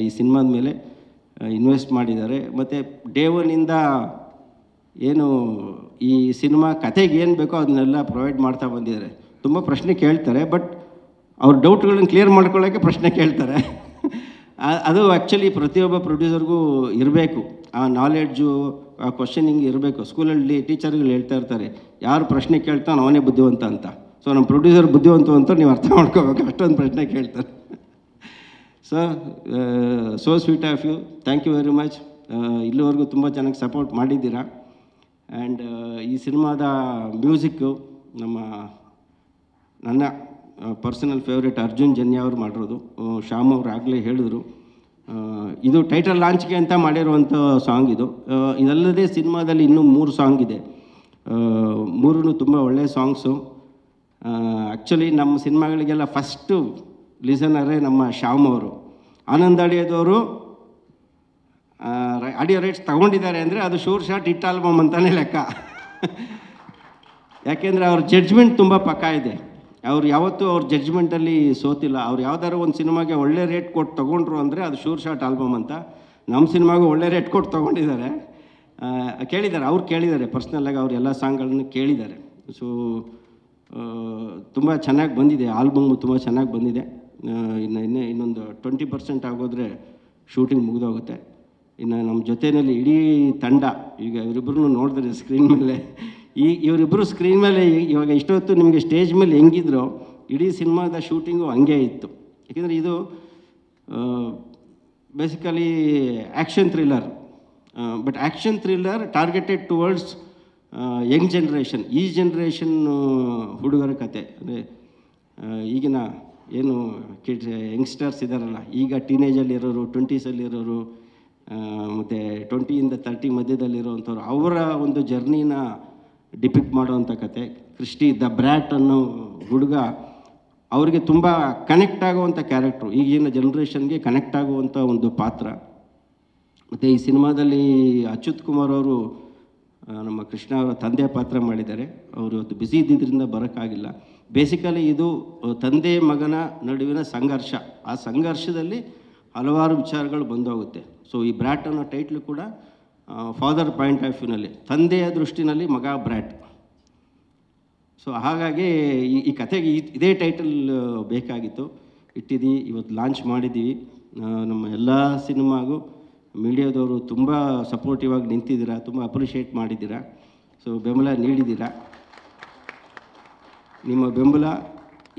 ಈ ಸಿನಿಮಾದ ಮೇಲೆ ಇನ್ವೆಸ್ಟ್ ಮಾಡಿದ್ದಾರೆ. ಮತ್ತು ಡೇ ಒನ್ನಿಂದ ಏನು ಈ ಸಿನಿಮಾ ಕತೆಗೆ ಏನು ಬೇಕೋ ಅದನ್ನೆಲ್ಲ ಪ್ರೊವೈಡ್ ಮಾಡ್ತಾ ಬಂದಿದ್ದಾರೆ. ತುಂಬ ಪ್ರಶ್ನೆ ಕೇಳ್ತಾರೆ, ಬಟ್ ಅವ್ರ ಡೌಟ್ಗಳನ್ನ ಕ್ಲಿಯರ್ ಮಾಡ್ಕೊಳ್ಳೋಕ್ಕೆ ಪ್ರಶ್ನೆ ಕೇಳ್ತಾರೆ. ಅದು ಆ್ಯಕ್ಚುಲಿ ಪ್ರತಿಯೊಬ್ಬ ಪ್ರೊಡ್ಯೂಸರ್ಗೂ ಇರಬೇಕು, ಆ ನಾಲೆಡ್ಜು, ಆ ಕ್ವಶನಿಂಗ್ ಇರಬೇಕು. ಸ್ಕೂಲಲ್ಲಿ ಟೀಚರ್ಗಳು ಹೇಳ್ತಾ ಇರ್ತಾರೆ, ಯಾರು ಪ್ರಶ್ನೆ ಕೇಳ್ತಾನೆ ಅವನೇ ಬುದ್ಧಿವಂತ ಅಂತ. ಸೊ ನಮ್ಮ ಪ್ರೊಡ್ಯೂಸರ್ ಬುದ್ಧಿವಂತ ಅಂತ ನೀವು ಅರ್ಥ ಮಾಡ್ಕೋಬೇಕು, ಅಷ್ಟೊಂದು ಪ್ರಶ್ನೆ ಕೇಳ್ತಾರೆ. So sweet of you, thank you very much. ಇಲ್ಲಿವರೆಗೂ ತುಂಬ ಚೆನ್ನಾಗಿ ಸಪೋರ್ಟ್ ಮಾಡಿದ್ದೀರಾ. ಆ್ಯಂಡ್ ಈ ಸಿನಿಮಾದ ಮ್ಯೂಸಿಕ್ಕು ನನ್ನ ಪರ್ಸನಲ್ ಫೇವ್ರೇಟ್ ಅರ್ಜುನ್ ಜನ್ಯ ಅವ್ರು ಮಾಡಿರೋದು. ಶ್ಯಾಮ್ ಅವ್ರು ಆಗಲೇ ಹೇಳಿದ್ರು, ಇದು ಟೈಟಲ್ ಲಾಂಚ್ಗೆ ಅಂತ ಮಾಡಿರುವಂಥ ಸಾಂಗ್ ಇದು. ಇದಲ್ಲದೆ ಸಿನಿಮಾದಲ್ಲಿ ಇನ್ನೂ 3 ಸಾಂಗ್ ಇದೆ, 3 ತುಂಬ ಒಳ್ಳೆಯ ಸಾಂಗ್ಸು. ಆ್ಯಕ್ಚುಲಿ ನಮ್ಮ ಸಿನಿಮಾಗಳಿಗೆಲ್ಲ ಫಸ್ಟು ಲಿಸನರೇ ನಮ್ಮ ಶ್ಯಾಮ್ ಅವರು. ಆನಂದ್ ಆಡಿಯೋದವರು ಆಡಿಯೋ ರೈಟ್ಸ್ ತಗೊಂಡಿದ್ದಾರೆ ಅಂದರೆ ಅದು ಶೂರ್ ಶಾಟ್ ಹಿಟ್ ಆಲ್ಬಮ್ ಅಂತಲೇ ಲೆಕ್ಕ. ಯಾಕೆಂದರೆ ಅವ್ರ ಜಡ್ಜ್ಮೆಂಟ್ ತುಂಬ ಪಕ್ಕಾ ಇದೆ. ಅವ್ರು ಯಾವತ್ತೂ ಅವ್ರ ಜಡ್ಜ್ಮೆಂಟಲ್ಲಿ ಸೋತಿಲ್ಲ. ಅವ್ರು ಯಾವ್ದಾದ್ರು ಒಂದು ಸಿನಿಮಾಗೆ ಒಳ್ಳೆ ರೇಟ್ ಕೊಟ್ಟು ತೊಗೊಂಡ್ರು ಅಂದರೆ ಅದು ಶೂರ್ ಶಾಟ್ ಆಲ್ಬಮ್ ಅಂತ. ನಮ್ಮ ಸಿನಿಮಾಗೂ ಒಳ್ಳೆ ರೇಟ್ ಕೊಟ್ಟು ತೊಗೊಂಡಿದ್ದಾರೆ. ಕೇಳಿದ್ದಾರೆ, ಅವ್ರು ಕೇಳಿದ್ದಾರೆ ಪರ್ಸ್ನಲ್ಲಾಗಿ, ಅವ್ರು ಎಲ್ಲ ಸಾಂಗ್ಗಳನ್ನು ಕೇಳಿದ್ದಾರೆ. ಸೊ ತುಂಬ ಚೆನ್ನಾಗಿ ಬಂದಿದೆ, ಆಲ್ಬಮ್ಮು ತುಂಬ ಚೆನ್ನಾಗಿ ಬಂದಿದೆ. ಇನ್ನೊಂದು 20% ಆಗೋದ್ರೆ ಶೂಟಿಂಗ್ ಮುಗಿದೋಗುತ್ತೆ. ಇನ್ನು ನಮ್ಮ ಜೊತೆಯಲ್ಲಿ ಇಡೀ ತಂಡ, ಈಗ ಇವರಿಬ್ಬರನ್ನು ನೋಡಿದ್ರೆ ಸ್ಕ್ರೀನ್ ಮೇಲೆ, ಇವರಿಬ್ಬರು ಸ್ಕ್ರೀನ್ ಮೇಲೆ ಇವಾಗ ಇಷ್ಟೊತ್ತು ನಿಮಗೆ ಸ್ಟೇಜ್ ಮೇಲೆ ಹೆಂಗಿದ್ರು, ಇಡೀ ಸಿನಿಮಾದ ಶೂಟಿಂಗು ಹಂಗೆ ಇತ್ತು. ಯಾಕೆಂದರೆ ಇದು basically action thriller, but action thriller targeted towards Young generation. ಈ ಜನ್ರೇಷನ್ ಹುಡುಗರ ಕತೆ ಅಂದರೆ ಈಗಿನ ಏನು ಕಿಡ್ಸ್ ಯಂಗ್ಸ್ಟರ್ಸ್ ಇದ್ದಾರಲ್ಲ, ಈಗ ಟೀನೇಜಲ್ಲಿರೋರು, 20ಸಲ್ಲಿರೋರು, ಮತ್ತು 20ಇಂದ 30 ಮಧ್ಯದಲ್ಲಿರೋವಂಥವ್ರು, ಅವರ ಒಂದು ಜರ್ನಿನ ಡಿಪಿಕ್ಟ್ ಮಾಡುವಂಥ ಕತೆ. ಕ್ರಿಸ್ಟಿ ದ ಬ್ರ್ಯಾಟ್ ಅನ್ನೋ ಹುಡುಗ, ಅವ್ರಿಗೆ ತುಂಬ ಕನೆಕ್ಟ್ ಆಗುವಂಥ ಕ್ಯಾರೆಕ್ಟ್ರು, ಈಗಿನ ಜನ್ರೇಷನ್ಗೆ ಕನೆಕ್ಟ್ ಆಗುವಂಥ ಒಂದು ಪಾತ್ರ. ಮತ್ತು ಈ ಸಿನಿಮಾದಲ್ಲಿ ಅಚ್ಯುತ್ ಕುಮಾರ್ ಅವರು ನಮ್ಮ ಕೃಷ್ಣ ಅವರ ತಂದೆ ಪಾತ್ರ ಮಾಡಿದ್ದಾರೆ. ಅವರು ಇವತ್ತು ಬ್ಯುಸಿ ಇದ್ದಿದ್ದರಿಂದ ಬರೋಕ್ಕಾಗಿಲ್ಲ. ಬೇಸಿಕಲಿ ಇದು ತಂದೆ ಮಗನ ನಡುವಿನ ಸಂಘರ್ಷ, ಆ ಸಂಘರ್ಷದಲ್ಲಿ ಹಲವಾರು ವಿಚಾರಗಳು ಬಂದೋಗುತ್ತೆ. ಸೊ ಈ ಬ್ರ್ಯಾಟ್ ಅನ್ನೋ ಟೈಟ್ಲು ಕೂಡ ಫಾದರ್ ಪಾಯಿಂಟ್ ಆಫ್ ವ್ಯೂನಲ್ಲಿ, ತಂದೆಯ ದೃಷ್ಟಿನಲ್ಲಿ ಮಗ ಬ್ರ್ಯಾಟ್. ಸೊ ಹಾಗಾಗಿ ಈ ಕತೆಗೆ ಇದೇ ಟೈಟಲ್ ಬೇಕಾಗಿತ್ತು, ಇಟ್ಟಿದ್ದೀವಿ, ಇವತ್ತು ಲಾಂಚ್ ಮಾಡಿದ್ದೀವಿ. ನಮ್ಮ ಎಲ್ಲ ಸಿನಿಮಾಗೂ ಮೀಡಿಯಾದವರು ತುಂಬ ಸಪೋರ್ಟಿವ್ ಆಗಿ ನಿಂತಿದ್ದೀರಾ, ತುಂಬ ಅಪ್ರಿಷಿಯೇಟ್ ಮಾಡಿದ್ದೀರಾ. ಸೊ ಬೆಂಬಲ ನೀಡಿದ್ದೀರಾ. ನಿಮ್ಮ ಬೆಂಬಲ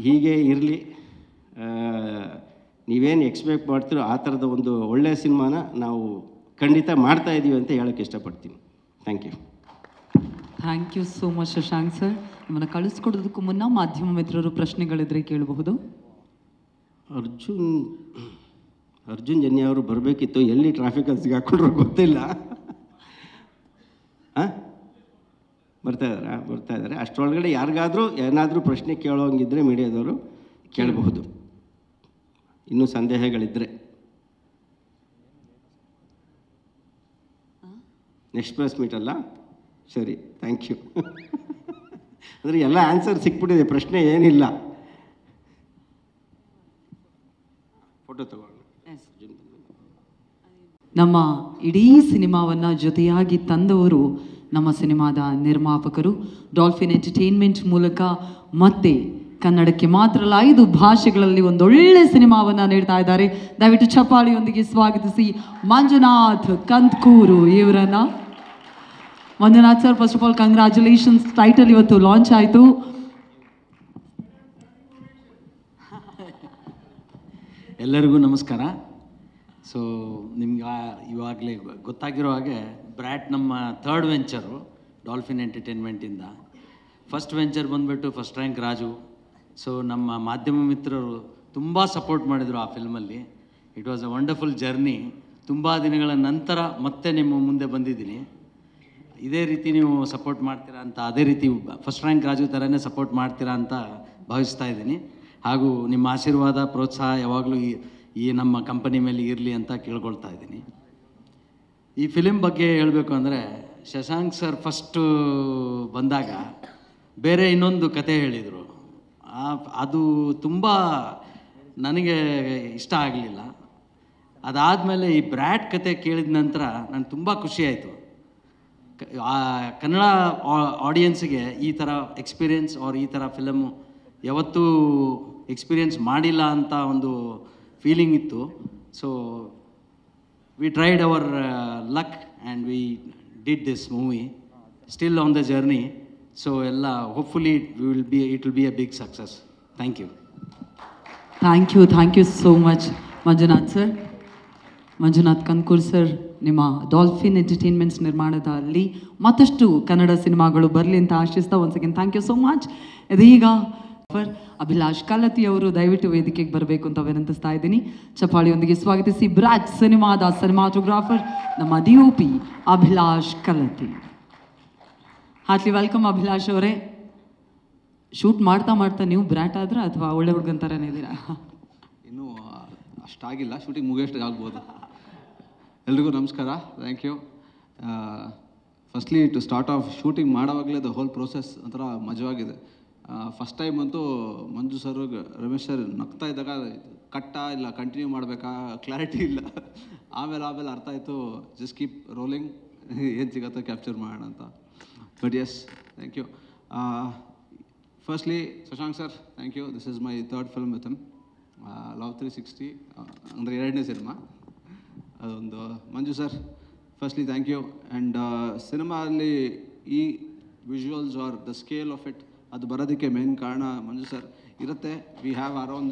ಹೀಗೆ ಇರಲಿ. ನೀವೇನು ಎಕ್ಸ್ಪೆಕ್ಟ್ ಮಾಡ್ತೀರೋ ಆ ಥರದ ಒಂದು ಒಳ್ಳೆಯ ಸಿನಿಮಾನ ನಾವು ಖಂಡಿತ ಮಾಡ್ತಾಯಿದ್ದೀವಿ ಅಂತ ಹೇಳೋಕ್ಕೆ ಇಷ್ಟಪಡ್ತೀನಿ. Thank you. Thank you so much Shashank sir. ನಿಮ್ಮನ್ನು ಕಳಿಸ್ಕೊಡೋದಕ್ಕೂ ಮುನ್ನ ಮಾಧ್ಯಮ ಮಿತ್ರರು ಪ್ರಶ್ನೆಗಳಿದ್ರೆ ಕೇಳಬಹುದು. ಅರ್ಜುನ್ ಜನ್ಯ ಅವರು ಬರಬೇಕಿತ್ತು, ಎಲ್ಲಿ ಟ್ರಾಫಿಕಲ್ಲಿ ಸಿಗಾಕೊಂಡ್ರು ಗೊತ್ತಿಲ್ಲ. ಹಾಂ, ಬರ್ತಾ ಇದ್ದಾರೆ. ಅಷ್ಟರೊಳಗಡೆ ಯಾರಿಗಾದರೂ ಏನಾದರೂ ಪ್ರಶ್ನೆ ಕೇಳೋಂಗಿದ್ರೆ ಮೀಡಿಯಾದವರು ಕೇಳಬಹುದು, ಇನ್ನೂ ಸಂದೇಹಗಳಿದ್ದರೆ. ನೆಕ್ಸ್ಟ್ ಪ್ರೆಸ್ ಮೀಟ್ ಅಲ್ಲ? ಸರಿ, ಥ್ಯಾಂಕ್ ಯು. ಅಂದರೆ ಎಲ್ಲ ಆನ್ಸರ್ ಸಿಕ್ಬಿಟ್ಟಿದೆ, ಪ್ರಶ್ನೆ ಏನಿಲ್ಲ. ಫೋಟೋ ತಗೊಳ್ಳೋಣ. ನಮ್ಮ ಇಡೀ ಸಿನಿಮಾವನ್ನು ಜೊತೆಯಾಗಿ ತಂದವರು ನಮ್ಮ ಸಿನಿಮಾದ ನಿರ್ಮಾಪಕರು. ಡಾಲ್ಫಿನ್ ಎಂಟರ್ಟೈನ್ಮೆಂಟ್ ಮೂಲಕ ಮತ್ತೆ ಕನ್ನಡಕ್ಕೆ ಮಾತ್ರ ಅಲ್ಲ 5 ಭಾಷೆಗಳಲ್ಲಿ ಒಂದೊಳ್ಳೆ ಸಿನಿಮಾವನ್ನು ನೀಡ್ತಾ ಇದ್ದಾರೆ. ದಯವಿಟ್ಟು ಚಪ್ಪಾಳಿಯೊಂದಿಗೆ ಸ್ವಾಗತಿಸಿ ಮಂಜುನಾಥ್ ಕಂದ್ಕೂರು ಇವರನ್ನ. Manjunath sir, first of all congratulations, title ಇವತ್ತು ಲಾಂಚ್ ಆಯಿತು. ಎಲ್ಲರಿಗೂ ನಮಸ್ಕಾರ. ಸೊ ನಿಮ್ಗೆ ಇವಾಗಲೇ ಗೊತ್ತಾಗಿರೋ ಹಾಗೆ ಬ್ರ್ಯಾಟ್ ನಮ್ಮ 3rd ವೆಂಚರು ಡಾಲ್ಫಿನ್ ಎಂಟರ್ಟೈನ್ಮೆಂಟಿಂದ. ಫಸ್ಟ್ ವೆಂಚರ್ ಬಂದುಬಿಟ್ಟು ಫಸ್ಟ್ ರ್ಯಾಂಕ್ ರಾಜು. ಸೊ ನಮ್ಮ ಮಾಧ್ಯಮ ಮಿತ್ರರು ತುಂಬ ಸಪೋರ್ಟ್ ಮಾಡಿದರು ಆ ಫಿಲ್ಮಲ್ಲಿ. It was a wonderful journey. ತುಂಬ ದಿನಗಳ ನಂತರ ಮತ್ತೆ ನಿಮ್ಮ ಮುಂದೆ ಬಂದಿದ್ದೀನಿ. ಇದೇ ರೀತಿ ನೀವು ಸಪೋರ್ಟ್ ಮಾಡ್ತೀರಾ ಅಂತ, ಅದೇ ರೀತಿ ಫಸ್ಟ್ ರ್ಯಾಂಕ್ ರಾಜು ಥರನೇ ಸಪೋರ್ಟ್ ಮಾಡ್ತೀರಾ ಅಂತ ಭಾವಿಸ್ತಾ ಇದ್ದೀನಿ. ಹಾಗೂ ನಿಮ್ಮ ಆಶೀರ್ವಾದ ಪ್ರೋತ್ಸಾಹ ಯಾವಾಗಲೂ ಈ ನಮ್ಮ ಕಂಪನಿ ಮೇಲೆ ಇರಲಿ ಅಂತ ಕೇಳ್ಕೊಳ್ತಾ ಇದ್ದೀನಿ. ಈ ಫಿಲಿಮ್ ಬಗ್ಗೆ ಹೇಳಬೇಕು ಅಂದರೆ, ಶಶಾಂಕ್ ಸರ್ ಫಸ್ಟು ಬಂದಾಗ ಬೇರೆ ಇನ್ನೊಂದು ಕತೆ ಹೇಳಿದರು. ಅದು ತುಂಬ ನನಗೆ ಇಷ್ಟ ಆಗಲಿಲ್ಲ. ಅದಾದಮೇಲೆ ಈ ಬ್ರ್ಯಾಟ್ ಕತೆ ಕೇಳಿದ ನಂತರ ನನಗೆ ತುಂಬ ಖುಷಿಯಾಯಿತು. ಕನ್ನಡ ಆಡಿಯನ್ಸಿಗೆ ಈ ಥರ ಎಕ್ಸ್ಪೀರಿಯೆನ್ಸ್ ಈ ಥರ ಫಿಲಮು ಯಾವತ್ತೂ ಎಕ್ಸ್ಪೀರಿಯೆನ್ಸ್ ಮಾಡಿಲ್ಲ ಅಂತ ಒಂದು ಫೀಲಿಂಗ್ ಇತ್ತು. So we tried our luck and we did this movie, still on the journey. So ಎಲ್ಲ hopefully it will be a big success. Thank you. Thank you so much Manjunath sir. Manjunath Kandkur sir, ನಿಮ್ಮ Dolphin Entertainments ನಿರ್ಮಾಣದಲ್ಲಿ ಮತ್ತಷ್ಟು ಕನ್ನಡ ಸಿನಿಮಾಗಳು ಬರಲಿ ಅಂತ ಆಶಿಸ್ತಾ once again thank you so much. ಇದೀಗ ಅಭಿಲಾಷ್ ಕಲತಿ ಅವರು ದಯವಿಟ್ಟು ವೇದಿಕೆಗೆ ಬರಬೇಕು ಅಂತ ವಿನಂತಿಸ್ತಾ ಇದ್ದೀನಿ. ಚಪ್ಪಾಳಿಯೊಂದಿಗೆ ಸ್ವಾಗತಿಸಿ ಬ್ರಾಟ್ ಸಿನಿಮಾದ ಸಿನಿಮಾಟೋಗ್ರಾಫರ್ ನಮ್ಮ DOP Abhilash Kalathi. Heartily welcome Abhilash ಅವರೇ. ಶೂಟ್ ಮಾಡ್ತಾ ನೀವು ಬ್ರಾಟ್ ಆದ್ರೆ ಅಥವಾ ಒಳ್ಳೆ ಹುಡುಗನ ಥರನೇ ಇದ್ದೀರಾ? ಇನ್ನೂ ಅಷ್ಟಾಗಿಲ್ಲ, ಶೂಟಿಂಗ್ ಮುಗಿಯೋಷ್ಟಿಗೆ ಆಗ್ಬೋದು. ಎಲ್ರಿಗೂ ನಮಸ್ಕಾರ, thank you. Firstly to start off shooting ಮಾಡೋವಾಗಲೇ ದ ಹೋಲ್ ಪ್ರೋಸೆಸ್ ಒಂಥರ ಮಜವಾಗಿದೆ. ಫಸ್ಟ್ ಟೈಮ್ ಅಂತೂ ಮಂಜು ಸರ್, ರಮೇಶ್ ಸರ್ ನಗ್ತಾ ಇದ್ದಾಗ ಕಟ್ಟ ಇಲ್ಲ ಕಂಟಿನ್ಯೂ ಮಾಡಬೇಕಾ ಕ್ಲಾರಿಟಿ ಇಲ್ಲ. ಆಮೇಲೆ ಅರ್ಥ ಆಯಿತು, ಜಸ್ಟ್ ಕೀಪ್ ರೋಲಿಂಗ್, ಏನು ಸಿಗತ್ತೋ ಕ್ಯಾಪ್ಚರ್ ಮಾಡೋಣ ಅಂತ. But yes, thank you. Firstly Shashank sir, thank you. This is my 3rd film with him. Love 360 ಅಂದರೆ 2ನೇ ಸಿನಿಮಾ ಅದೊಂದು. Manju sir, firstly thank you. And ಸಿನಿಮಾದಲ್ಲಿ ಈ visuals are the scale of it ಅದು ಬರೋದಕ್ಕೆ ಮೇನ್ ಕಾರಣ ಮಂಜು ಸರ್ ಇರುತ್ತೆ. We have our own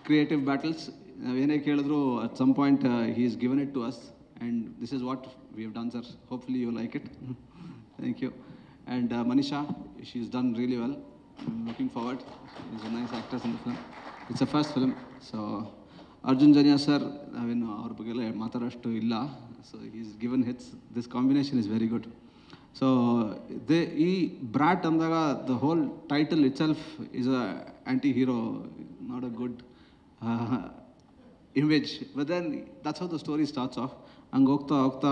creative battles. ನಾವೇನೇ ಕೇಳಿದ್ರು at some point he is given it to us and this is what we have done sir. Hopefully you like it. Thank you. And Manisha, she is done really well. I'm looking forward. He's a nice actor in the film. It's a first film. So Arjun Janya sir, ನಾವೇನು ಅವ್ರ ಬಗ್ಗೆ ಎಲ್ಲ ಮಾತಾಡೋಷ್ಟು ಇಲ್ಲ. So is given hits. This combination is very good. So ಈ Brat ಅಂದಾಗ the whole title itself is a anti hero, not a good image. But then that's how the story starts off. ಹಂಗೆ ಹೋಗ್ತಾ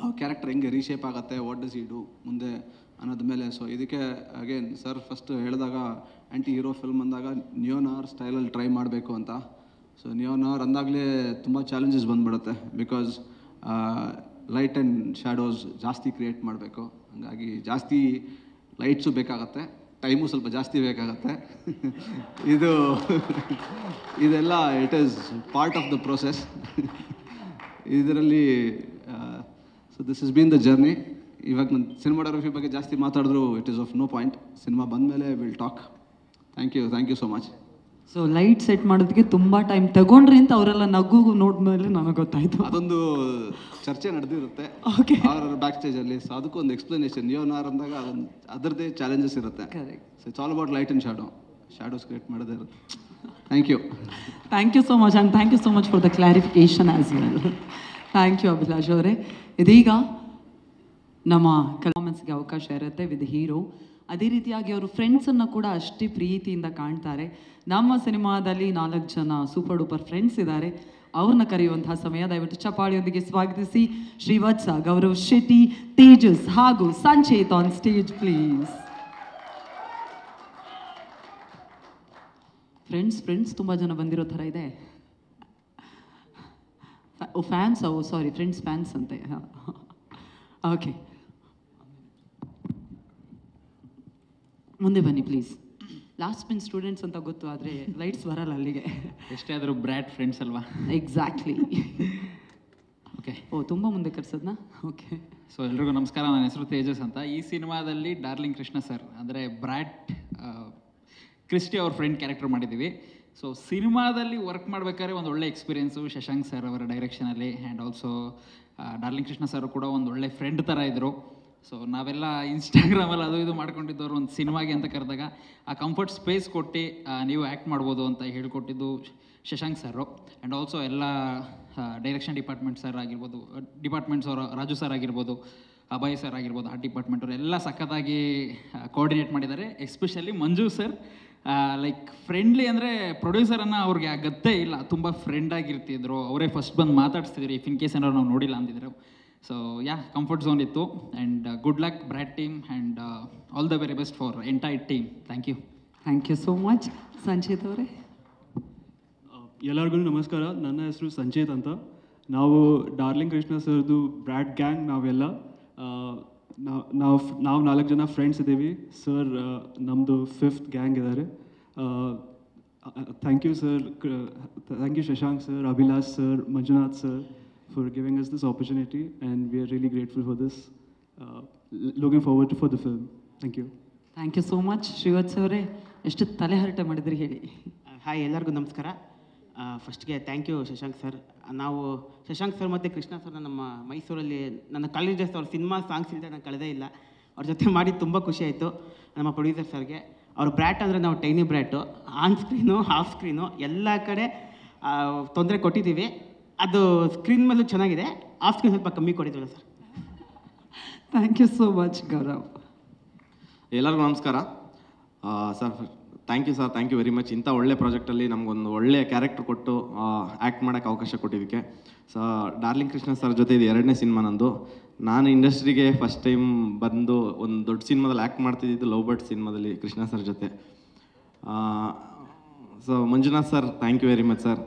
ಆ character ಹೆಂಗೆ reshape ಆಗುತ್ತೆ, what does he do ಮುಂದೆ ಅನ್ನೋದ ಮೇಲೆ. ಸೊ ಇದಕ್ಕೆ ಅಗೇನ್ ಸರ್ ಫಸ್ಟ್ ಹೇಳಿದಾಗ ಆ್ಯಂಟಿ ಹೀರೋ ಫಿಲ್ಮ್ ಅಂದಾಗ ನಿಯೋನಾರ್ ಸ್ಟೈಲಲ್ಲಿ ಟ್ರೈ ಮಾಡಬೇಕು ಅಂತ. ಸೊ ನಿಯೋನಾರ್ ಅಂದಾಗಲೇ ತುಂಬ ಚಾಲೆಂಜಸ್ ಬಂದುಬಿಡುತ್ತೆ. ಬಿಕಾಸ್ ಲೈಟ್ ಆ್ಯಂಡ್ ಶ್ಯಾಡೋಸ್ ಜಾಸ್ತಿ ಕ್ರಿಯೇಟ್ ಮಾಡಬೇಕು. ಹಾಗಾಗಿ ಜಾಸ್ತಿ ಲೈಟ್ಸು ಬೇಕಾಗತ್ತೆ, ಟೈಮು ಸ್ವಲ್ಪ ಜಾಸ್ತಿ ಬೇಕಾಗತ್ತೆ. ಇದೆಲ್ಲ it is part of the process. ಇದರಲ್ಲಿ so this is been the journey. ಇವಾಗ ನನ್ನ ಸಿನಿಮಾಟೋಗ್ರಫಿ ಬಗ್ಗೆ ಜಾಸ್ತಿ ಮಾತಾಡಿದ್ರು it is of no point. Cinema ಬಂದಮೇಲೆ will talk. Thank you so much. So light set ಮಾಡೋದಕ್ಕೆ ತುಂಬ ಟೈಮ್ ತಗೊಂಡ್ರಿ ಅಂತ ಅವರೆಲ್ಲ ನಗು ನೋಡಿದ್ಮೇಲೆ ನನಗೆ ಗೊತ್ತಾಯಿತು. ಅದೊಂದು ಚರ್ಚೆ ನಡೆದಿರುತ್ತೆ ಓಕೆ ಅವ್ರ ಬ್ಯಾಕ್ ಸ್ಟೇಜಲ್ಲಿ. ಸೊ ಅದಕ್ಕೊಂದು ಎಕ್ಸ್ಪ್ಲನೇಷನ್ ನಿಯೋನಾರ್ ಅಂದಾಗ ಅದೊಂದು ಅದರದ್ದೇ ಚಾಲೆಂಜಸ್ ಇರುತ್ತೆ. So it's all about light and shadows create ಮಾಡೋದೇ ಇರುತ್ತೆ. Thank you so much and thank you so much for the clarification as well. Thank you Abhilash ಅವರೇ. ಇದೀಗ ನಮ್ಮ ಪರ್ಫಾರ್ಮೆನ್ಸ್ಗೆ ಅವಕಾಶ ಇರುತ್ತೆ ವಿತ್ ಹೀರೋ. ಅದೇ ರೀತಿಯಾಗಿ ಅವರು ಫ್ರೆಂಡ್ಸನ್ನು ಕೂಡ ಅಷ್ಟೇ ಪ್ರೀತಿಯಿಂದ ಕಾಣ್ತಾರೆ. ನಮ್ಮ ಸಿನಿಮಾದಲ್ಲಿ 4 ಜನ ಸೂಪರ್ ಡೂಪರ್ ಫ್ರೆಂಡ್ಸ್ ಇದ್ದಾರೆ. ಅವ್ರನ್ನ ಕರೆಯುವಂತಹ ಸಮಯ. ದಯವಿಟ್ಟು ಚಪ್ಪಾಳಿಯೊಂದಿಗೆ ಸ್ವಾಗತಿಸಿ ಶ್ರೀವತ್ಸ, ಗೌರವ್ ಶೆಟ್ಟಿ, ತೇಜಸ್ ಹಾಗೂ ಸಂಚೇತ್ ಆನ್ ಸ್ಟೇಜ್ ಪ್ಲೀಸ್. ಫ್ರೆಂಡ್ಸ್ ತುಂಬ ಜನ ಬಂದಿರೋ ಥರ ಇದೆ. ಓ ಫ್ಯಾನ್ಸ್, ಓ ಸಾರಿ, ಫ್ರೆಂಡ್ಸ್ ಫ್ಯಾನ್ಸ್ ಅಂತೆ. ಓಕೆ, ಮುಂದೆ ಬನ್ನಿ ಪ್ಲೀಸ್. ಲಾಸ್ಟ್ ಬೆಂಚ್ ಸ್ಟೂಡೆಂಟ್ಸ್ ಅಂತ ಗೊತ್ತು, ಆದರೆ ಲೈಟ್ಸ್ ಬರಲ್ಲ ಅಲ್ಲಿಗೆ. ಎಷ್ಟೇ ಆದರೂ ಬ್ರ್ಯಾಟ್ ಫ್ರೆಂಡ್ಸ್ ಅಲ್ವಾ? ಎಕ್ಸಾಕ್ಟ್ಲಿ. ಓಕೆ, ಓ ತುಂಬ ಮುಂದೆ ಕರ್ಸೋದ್ನಾ? ಓಕೆ. ಸೊ ಎಲ್ರಿಗೂ ನಮಸ್ಕಾರ, ನನ್ನ ಹೆಸರು ತೇಜಸ್ ಅಂತ. ಈ ಸಿನಿಮಾದಲ್ಲಿ ಡಾರ್ಲಿಂಗ್ ಕೃಷ್ಣ ಸರ್ ಅಂದರೆ ಬ್ರ್ಯಾಟ್ ಕ್ರಿಸ್ಟಿ ಅವ್ರ ಫ್ರೆಂಡ್ ಕ್ಯಾರೆಕ್ಟರ್ ಮಾಡಿದ್ದೀವಿ. ಸೊ ಸಿನಿಮಾದಲ್ಲಿ ವರ್ಕ್ ಮಾಡಬೇಕಾದ್ರೆ ಒಂದು ಒಳ್ಳೆ ಎಕ್ಸ್ಪೀರಿಯೆನ್ಸು ಶಶಾಂಕ್ ಸರ್ ಅವರ ಡೈರೆಕ್ಷನಲ್ಲಿ. And also Darling Krishna sir ಕೂಡ ಒಂದು ಒಳ್ಳೆ ಫ್ರೆಂಡ್ ಥರ ಇದ್ದರು. ಸೊ ನಾವೆಲ್ಲ ಇನ್ಸ್ಟಾಗ್ರಾಮಲ್ಲಿ ಅದು ಇದು ಮಾಡ್ಕೊಂಡಿದ್ದವರು ಒಂದು ಸಿನಿಮಾಗೆ ಅಂತ ಕರೆದಾಗ ಆ ಕಂಫರ್ಟ್ ಸ್ಪೇಸ್ ಕೊಟ್ಟು ನೀವು ಆ್ಯಕ್ಟ್ ಮಾಡ್ಬೋದು ಅಂತ ಹೇಳ್ಕೊಟ್ಟಿದ್ದು ಶಶಾಂಕ್ ಸರು. ಆ್ಯಂಡ್ ಆಲ್ಸೋ ಎಲ್ಲ ಡೈರೆಕ್ಷನ್ ಡಿಪಾರ್ಟ್ಮೆಂಟ್ ಸರ್ ಆಗಿರ್ಬೋದು, ಡಿಪಾರ್ಟ್ಮೆಂಟ್ಸ್ ಅವರು ರಾಜು ಸರ್ ಆಗಿರ್ಬೋದು, ಅಭಯ್ ಸರ್ ಆಗಿರ್ಬೋದು, ಆರ್ಟ್ ಡಿಪಾರ್ಟ್ಮೆಂಟ್ ಅವರು ಎಲ್ಲ ಸಖತ್ತಾಗಿ ಕೋಆರ್ಡಿನೇಟ್ ಮಾಡಿದ್ದಾರೆ. ಎಸ್ಪೆಷಲಿ ಮಂಜು ಸರ್ ಲೈಕ್ ಫ್ರೆಂಡ್ಲಿ ಅಂದರೆ ಪ್ರೊಡ್ಯೂಸರನ್ನು ಅವ್ರಿಗೆ ಆಗತ್ತೇ ಇಲ್ಲ, ತುಂಬ ಫ್ರೆಂಡಾಗಿರ್ತಿದ್ರು. ಅವರೇ ಫಸ್ಟ್ ಬಂದು ಮಾತಾಡ್ಸ್ತಿದ್ರು ಇಫ್ ಇನ್ ಕೇಸ್ ಏನಾದ್ರು ನಾವು ನೋಡಿಲ್ಲ ಅಂತಿದ್ರು. ಸೊ ಯಾ, ಕಂಫರ್ಟ್ ಝೋನ್ ಇತ್ತು. And good luck Brat team and all the very best for entire team. Thank you. Thank you so much. Sanchit ಅವರೇ. ಎಲ್ಲರಿಗೂ ನಮಸ್ಕಾರ. ನನ್ನ ಹೆಸರು ಸಂಚೇತ್ ಅಂತ. ನಾವು ಡಾರ್ಲಿಂಗ್ ಕೃಷ್ಣ ಸರ್ದು ಬ್ರ್ಯಾಟ್ ಗ್ಯಾಂಗ್ ನಾವೆಲ್ಲ. ನಾವು 4 ಜನ ಫ್ರೆಂಡ್ಸ್ ಇದ್ದೀವಿ. ಸರ್ ನಮ್ಮದು 5th ಗ್ಯಾಂಗ್ ಇದ್ದಾರೆ. Thank you sir, thank you Shashank sir, Abhilash sir, Manjunath sir for giving us this opportunity, and we are really grateful for this. Looking forward for the film. Thank you. Thank you so much. Srivats ಅವರೇ, ಎಷ್ಟು ತಲೆ ಹರಟೆ ಮಾಡಿದ್ರಿ ಹೇಳಿ. Hi, ಎಲ್ಲರಿಗೂ ನಮಸ್ಕಾರ. ಫಸ್ಟ್ಗೆ thank you Shashank sir. ನಾವು ಶಶಾಂಕ್ ಸರ್ ಮತ್ತು ಕೃಷ್ಣ ಸರ್ ನಮ್ಮ ಮೈಸೂರಲ್ಲಿ ನನ್ನ ಕಾಲೇಜ್ ಡೇಸ್ ಅವ್ರ ಸಿನಿಮಾ ಸಾಂಗ್ಸ್ ಇಲ್ಲದೆ ನಾನು ಕಳೆದೇ ಇಲ್ಲ. ಅವ್ರ ಜೊತೆ ಮಾಡಿ ತುಂಬ ಖುಷಿ ಆಯಿತು. ನಮ್ಮ ಪ್ರೊಡ್ಯೂಸರ್ ಸರ್ಗೆ ಅವ್ರು ಬ್ರ್ಯಾಟ್ ಅಂದರೆ ನಾವು tiny ಬ್ರ್ಯಾಟು, on screen of screen ಎಲ್ಲ ಕಡೆ ತೊಂದರೆ ಕೊಟ್ಟಿದ್ದೀವಿ. ಅದು ಸ್ಕ್ರೀನ್ ಮೇಲೂ ಚೆನ್ನಾಗಿದೆ, ಆಫ್ ಸ್ಕ್ರೀನ್ ಸ್ವಲ್ಪ ಕಮ್ಮಿ ಕೊಟ್ಟಿದ್ರಲ್ಲ sir. Thank you so much Gaurav. ಎಲ್ಲರಿಗೂ ನಮಸ್ಕಾರ sir. Thank you sir, thank you very much. ಇಂಥ ಒಳ್ಳೆ ಪ್ರಾಜೆಕ್ಟಲ್ಲಿ ನಮಗೊಂದು ಒಳ್ಳೆ ಕ್ಯಾರೆಕ್ಟರ್ ಕೊಟ್ಟು ಆ್ಯಕ್ಟ್ ಮಾಡೋಕ್ಕೆ ಅವಕಾಶ ಕೊಟ್ಟಿದ್ದಕ್ಕೆ. ಸೊ ಡಾರ್ಲಿಂಗ್ ಕೃಷ್ಣ ಸರ್ ಜೊತೆ ಇದು 2ನೇ ಸಿನಿಮಾ ನಂದು. ನಾನು ಇಂಡಸ್ಟ್ರಿಗೆ ಫಸ್ಟ್ ಟೈಮ್ ಬಂದು ಒಂದು ದೊಡ್ಡ ಸಿನಿಮಾದಲ್ಲಿ ಆ್ಯಕ್ಟ್ ಮಾಡ್ತಿದ್ದು ಲವ್ ಬರ್ಡ್ ಸಿನಿಮಾದಲ್ಲಿ ಕೃಷ್ಣ ಸರ್ ಜೊತೆ. So Manjunath sir, thank you very much sir.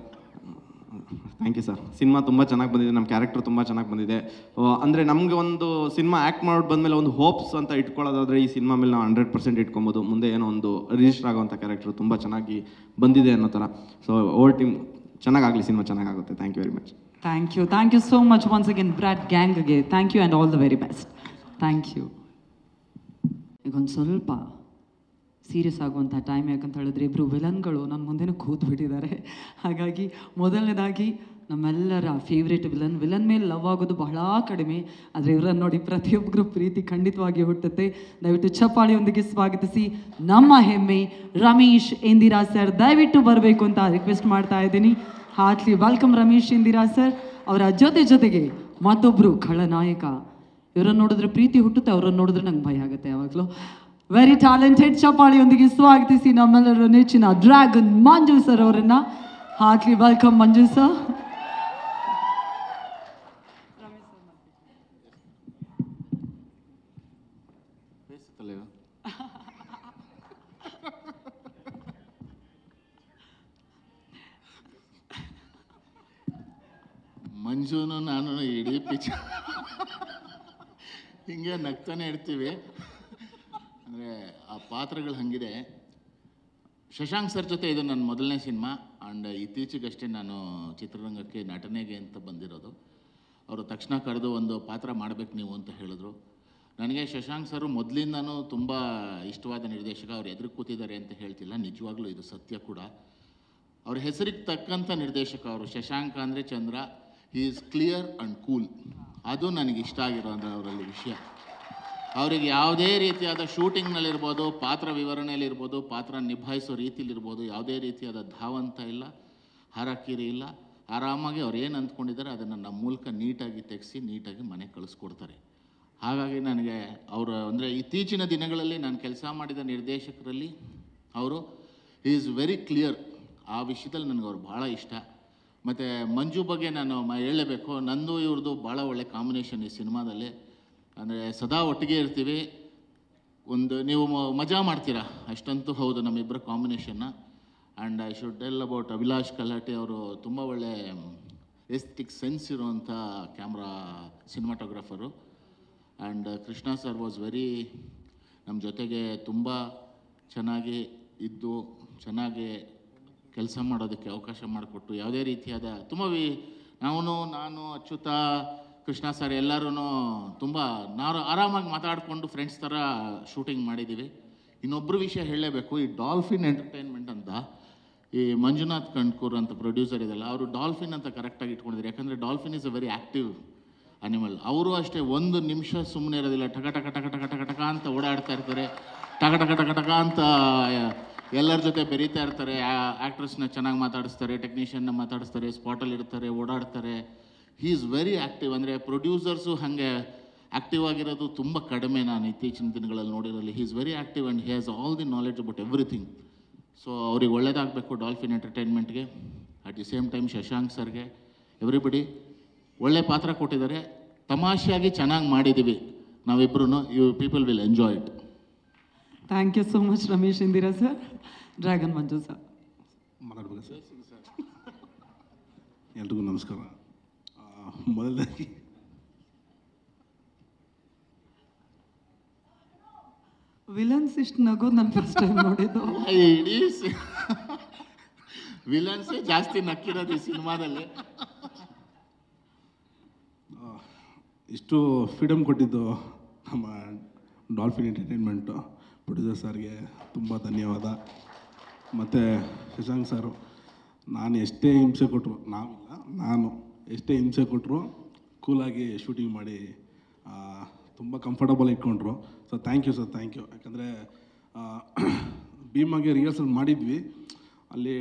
Thank you sir. Cinema ತುಂಬ ಚೆನ್ನಾಗಿ ಬಂದಿದೆ, ನಮ್ಮ ಕ್ಯಾರೆಕ್ಟರ್ ತುಂಬ ಚೆನ್ನಾಗಿ ಬಂದಿದೆ. ಅಂದರೆ ನಮಗೆ ಒಂದು ಸಿನಿಮಾ ಆ್ಯಕ್ಟ್ ಮಾಡಿ ಬಂದಮೇಲೆ ಒಂದು ಹೋಪ್ಸ್ ಅಂತ ಇಟ್ಕೊಳ್ಳೋದಾದರೆ ಈ ಸಿನಿಮಾ ಮೇಲೆ ನಾವು 100% ಇಟ್ಕೊಬೋದು. ಮುಂದೆ ಏನೋ ಒಂದು ರಿಜಿಸ್ಟರ್ ಆಗೋವಂಥ ಕ್ಯಾರೆಕ್ಟರ್ ತುಂಬ ಚೆನ್ನಾಗಿ ಬಂದಿದೆ ಅನ್ನೋ ಥರ. ಸೊ ಓವರ್ ಟೀಮ್ ಚೆನ್ನಾಗಾಗಲಿ, ಸಿನಿಮಾ ಚೆನ್ನಾಗಾಗುತ್ತೆ. Thank you very much. Thank you so much once again Brat ಗ್ಯಾಂಗ್ಗೆ. Thank you and all the very best. Thank you. ಈಗ ಒಂದು ಸ್ವಲ್ಪ ಸೀರಿಯಸ್ ಆಗುವಂಥ ಟೈಮ್, ಯಾಕಂತ ಹೇಳಿದ್ರೆ ಇಬ್ಬರು ವಿಲನ್ಗಳು ನನ್ನ ಮುಂದೆನೂ ಕೂತ್ಬಿಟ್ಟಿದ್ದಾರೆ. ಹಾಗಾಗಿ ಮೊದಲನೇದಾಗಿ ನಮ್ಮೆಲ್ಲರ ಫೇವ್ರೇಟ್ ವಿಲನ್ ಮೇಲೆ ಲವ್ ಆಗೋದು ಬಹಳ ಕಡಿಮೆ, ಆದರೆ ಇವರನ್ನು ನೋಡಿ ಪ್ರತಿಯೊಬ್ಬರು ಪ್ರೀತಿ ಖಂಡಿತವಾಗಿ ಹುಟ್ಟುತ್ತೆ. ದಯವಿಟ್ಟು ಚಪ್ಪಾಳಿಯೊಂದಿಗೆ ಸ್ವಾಗತಿಸಿ ನಮ್ಮ ಹೆಮ್ಮೆ ರಮೇಶ್ ಇಂದಿರಾ ಸರ್, ದಯವಿಟ್ಟು ಬರಬೇಕು ಅಂತ ರಿಕ್ವೆಸ್ಟ್ ಮಾಡ್ತಾ ಇದ್ದೀನಿ. Heartly welcome Ramesh Indira sir. ಅವರ ಜೊತೆಗೆ ಮತ್ತೊಬ್ಬರು ಖಳನಾಯಕ. ಇವರನ್ನು ನೋಡಿದ್ರೆ ಪ್ರೀತಿ ಹುಟ್ಟುತ್ತೆ, ಅವರನ್ನು ನೋಡಿದ್ರೆ ನಂಗೆ ಭಯ ಆಗುತ್ತೆ ಯಾವಾಗಲೂ. Very talented. ಚಪ್ಪಾಳಿಯೊಂದಿಗೆ ಸ್ವಾಗತಿಸಿ ನಮ್ಮೆಲ್ಲರ ನೆಚ್ಚಿನ ಡ್ರ್ಯಾಗನ್ ಮಂಜು ಸರ್ ಅವರನ್ನ. ಹಾರ್ಟ್ಲಿ ವೆಲ್ಕಮ್ ಮಂಜು ಸರ್. ಮಂಜುನು ನಾನು ಇಡೀ ಹಿಂಗೆ ನಗ್ತಾನೆ ಇರ್ತೀವಿ. ಅಂದರೆ ಆ ಪಾತ್ರಗಳು ಹಾಗಿದೆ. ಶಶಾಂಕ್ ಸರ್ ಜೊತೆ ಇದು ನನ್ನ ಮೊದಲನೇ ಸಿನಿಮಾ. ಆ್ಯಂಡ್ ಇತ್ತೀಚೆಗಷ್ಟೇ ನಾನು ಚಿತ್ರರಂಗಕ್ಕೆ ನಟನೆಗೆ ಅಂತ ಬಂದಿರೋದು. ಅವರು ತಕ್ಷಣ ಕರೆದು ಒಂದು ಪಾತ್ರ ಮಾಡಬೇಕು ನೀವು ಅಂತ ಹೇಳಿದ್ರು. ನನಗೆ ಶಶಾಂಕ್ ಸರು ಮೊದಲಿಂದನೂ ತುಂಬ ಇಷ್ಟವಾದ ನಿರ್ದೇಶಕ. ಅವ್ರು ಎದುರು ಕೂತಿದ್ದಾರೆ ಅಂತ ಹೇಳ್ತಿಲ್ಲ, ನಿಜವಾಗ್ಲೂ ಇದು ಸತ್ಯ ಕೂಡ. ಅವ್ರ ಹೆಸರಿಗೆ ತಕ್ಕಂಥ ನಿರ್ದೇಶಕ ಅವರು. ಶಶಾಂಕ ಅಂದರೆ Chandra, he is clear and cool. ಅದು ನನಗೆ ಇಷ್ಟ ಆಗಿರೋ ಅಂದರೆ ಅವರಲ್ಲಿ ವಿಷಯ. ಅವರಿಗೆ ಯಾವುದೇ ರೀತಿಯಾದ ಶೂಟಿಂಗ್ನಲ್ಲಿರ್ಬೋದು, ಪಾತ್ರ ವಿವರಣೆಯಲ್ಲಿರ್ಬೋದು, ಪಾತ್ರ ನಿಭಾಯಿಸೋ ರೀತಿಲಿರ್ಬೋದು, ಯಾವುದೇ ರೀತಿಯಾದ ಧಾವಂತ ಇಲ್ಲ, ಹಾರಾಕಿರಿ ಇಲ್ಲ. ಆರಾಮಾಗಿ ಅವ್ರು ಏನು ಅಂದ್ಕೊಂಡಿದ್ದಾರೆ ಅದನ್ನು ನಮ್ಮ ಮೂಲಕ ನೀಟಾಗಿ ತೆಗೆಸಿ ನೀಟಾಗಿ ಮನೆಗೆ ಕಳಿಸ್ಕೊಡ್ತಾರೆ. ಹಾಗಾಗಿ ನನಗೆ ಅವರು ಅಂದರೆ ಇತ್ತೀಚಿನ ದಿನಗಳಲ್ಲಿ ನಾನು ಕೆಲಸ ಮಾಡಿದ ನಿರ್ದೇಶಕರಲ್ಲಿ ಅವರು ಈಸ್ ವೆರಿ ಕ್ಲಿಯರ್. ಆ ವಿಷಯದಲ್ಲಿ ನನಗೆ ಅವ್ರು ಭಾಳ ಇಷ್ಟ. ಮತ್ತು ಮಂಜು ಬಗ್ಗೆ ನಾನು ಹೇಳಲೇಬೇಕು. ನಂದು ಇವ್ರದ್ದು ಭಾಳ ಒಳ್ಳೆ ಕಾಂಬಿನೇಷನ್ ಈ ಸಿನಿಮಾದಲ್ಲಿ. ಅಂದರೆ ಸದಾ ಒಟ್ಟಿಗೆ ಇರ್ತೀವಿ, ಒಂದು ನೀವು ಮಜಾ ಮಾಡ್ತೀರಾ ಅಷ್ಟಂತೂ ಹೌದು ನಮ್ಮಿಬ್ಬರ ಕಾಂಬಿನೇಷನ್ನ. And I should tell about Abhilash Kalate. ಅವರು ತುಂಬ ಒಳ್ಳೆ ಎಸ್ಥೆಟಿಕ್ ಸೆನ್ಸ್ ಇರುವಂಥ ಕ್ಯಾಮ್ರಾ ಸಿನಿಮಾಟೋಗ್ರಾಫರು. And Krishna sir was very ನಮ್ಮ ಜೊತೆಗೆ ತುಂಬ ಚೆನ್ನಾಗಿ ಇದ್ದು ಚೆನ್ನಾಗಿ ಕೆಲಸ ಮಾಡೋದಕ್ಕೆ ಅವಕಾಶ ಮಾಡಿಕೊಟ್ಟು ಯಾವುದೇ ರೀತಿಯಾದ ತುಂಬ ನಾನು ಅಚ್ಯುತ ಕೃಷ್ಣ ಸರ್ ಎಲ್ಲರೂ ತುಂಬ ನಾವು ಆರಾಮಾಗಿ ಮಾತಾಡಿಕೊಂಡು ಫ್ರೆಂಡ್ಸ್ ಥರ ಶೂಟಿಂಗ್ ಮಾಡಿದ್ದೀವಿ. ಇನ್ನೊಬ್ಬರು ವಿಷಯ ಹೇಳಲೇಬೇಕು, ಈ ಡಾಲ್ಫಿನ್ ಎಂಟರ್ಟೈನ್ಮೆಂಟ್ ಅಂತ ಈ ಮಂಜುನಾಥ್ ಕಣ್ಕೂರ್ ಅಂತ ಪ್ರೊಡ್ಯೂಸರ್ ಇದೆಲ್ಲ, ಅವರು ಡಾಲ್ಫಿನ್ ಅಂತ ಕರೆಕ್ಟಾಗಿ ಇಟ್ಕೊಂಡಿದ್ದಾರೆ. ಯಾಕಂದರೆ dolphin is a very active animal. ಅವರು ಅಷ್ಟೇ ಒಂದು ನಿಮಿಷ ಸುಮ್ಮನೆ ಇರೋದಿಲ್ಲ, ಟಕ ಟಕ ಟಕ ಟಕ ಟಕ ಟಕ ಅಂತ ಓಡಾಡ್ತಾ ಇರ್ತಾರೆ, ಟಕ ಟಕ ಟಕ ಟಕ ಅಂತ ಎಲ್ಲರ ಜೊತೆ ಬೆರೀತಾ ಇರ್ತಾರೆ. ಆ್ಯಕ್ಟ್ರಸ್ನ ಚೆನ್ನಾಗಿ ಮಾತಾಡಿಸ್ತಾರೆ, ಟೆಕ್ನಿಷಿಯನ್ನ ಮಾತಾಡಿಸ್ತಾರೆ, ಸ್ಪಾಟಲ್ಲಿ ಇರ್ತಾರೆ, ಓಡಾಡ್ತಾರೆ. He is very active. ಅಂದರೆ ಪ್ರೊಡ್ಯೂಸರ್ಸು ಹಾಗೆ ಆ್ಯಕ್ಟಿವ್ ಆಗಿರೋದು ತುಂಬ ಕಡಿಮೆ ನಾನು ಇತ್ತೀಚಿನ ದಿನಗಳಲ್ಲಿ ನೋಡಿರೋಲ್ಲಿ. He is very active and he has all the knowledge about everything. So ಅವ್ರಿಗೆ ಒಳ್ಳೇದಾಗಬೇಕು ಡಾಲ್ಫಿನ್ ಎಂಟರ್ಟೈನ್ಮೆಂಟ್ಗೆ. At the same time Shashank ಸರ್ಗೆ ಎವ್ರಿಬಡಿ ಒಳ್ಳೆ ಪಾತ್ರ ಕೊಟ್ಟಿದ್ದಾರೆ. ತಮಾಷೆಯಾಗಿ ಚೆನ್ನಾಗಿ ಮಾಡಿದ್ದೀವಿ ನಾವಿಬ್ಬರೂ. You people will enjoy it. Thank you so much Ramesh Indira sir. Dragon Manju sir ಮಾತಾಡ್ಬೇಕು ಸರ್. ಎಲ್ರಿಗೂ ನಮಸ್ಕಾರ. ಮೊದಲದಾಗಿ ವಿಲನ್ಸ್ ಇಷ್ಟು ನಗೋದು ನಾನು ಫಸ್ಟ್ ಟೈಮ್ ನೋಡಿದ್ದು. ಇಡೀ ವಿಲನ್ಸೇ ಜಾಸ್ತಿ ನಕ್ಕಿರೋದು ಈ ಸಿನಿಮಾದಲ್ಲಿ. ಇಷ್ಟು ಫ್ರೀಡಮ್ ಕೊಟ್ಟಿದ್ದು ನಮ್ಮ ಡಾಲ್ಫಿನ್ ಎಂಟರ್ಟೈನ್ಮೆಂಟು ಪ್ರೊಡ್ಯೂಸರ್ ಸರ್ಗೆ ತುಂಬ ಧನ್ಯವಾದ. ಮತ್ತು ಶಶಾಂಕ್ ಸರು, ನಾನು ಎಷ್ಟೇ ಹಿಂಸೆ ಕೊಟ್ಟರು, ನಾನು ಎಷ್ಟೇ ಹಿಂಸೆ ಕೊಟ್ಟರು ಕೂಲಾಗಿ ಶೂಟಿಂಗ್ ಮಾಡಿ ತುಂಬ ಕಂಫರ್ಟಬಲ್ ಇಟ್ಕೊಂಡ್ರು. So thank you sir, thank you. ಯಾಕಂದರೆ ಭೀಮಾಗೆ ರಿಹರ್ಸಲ್ ಮಾಡಿದ್ವಿ, ಅಲ್ಲಿ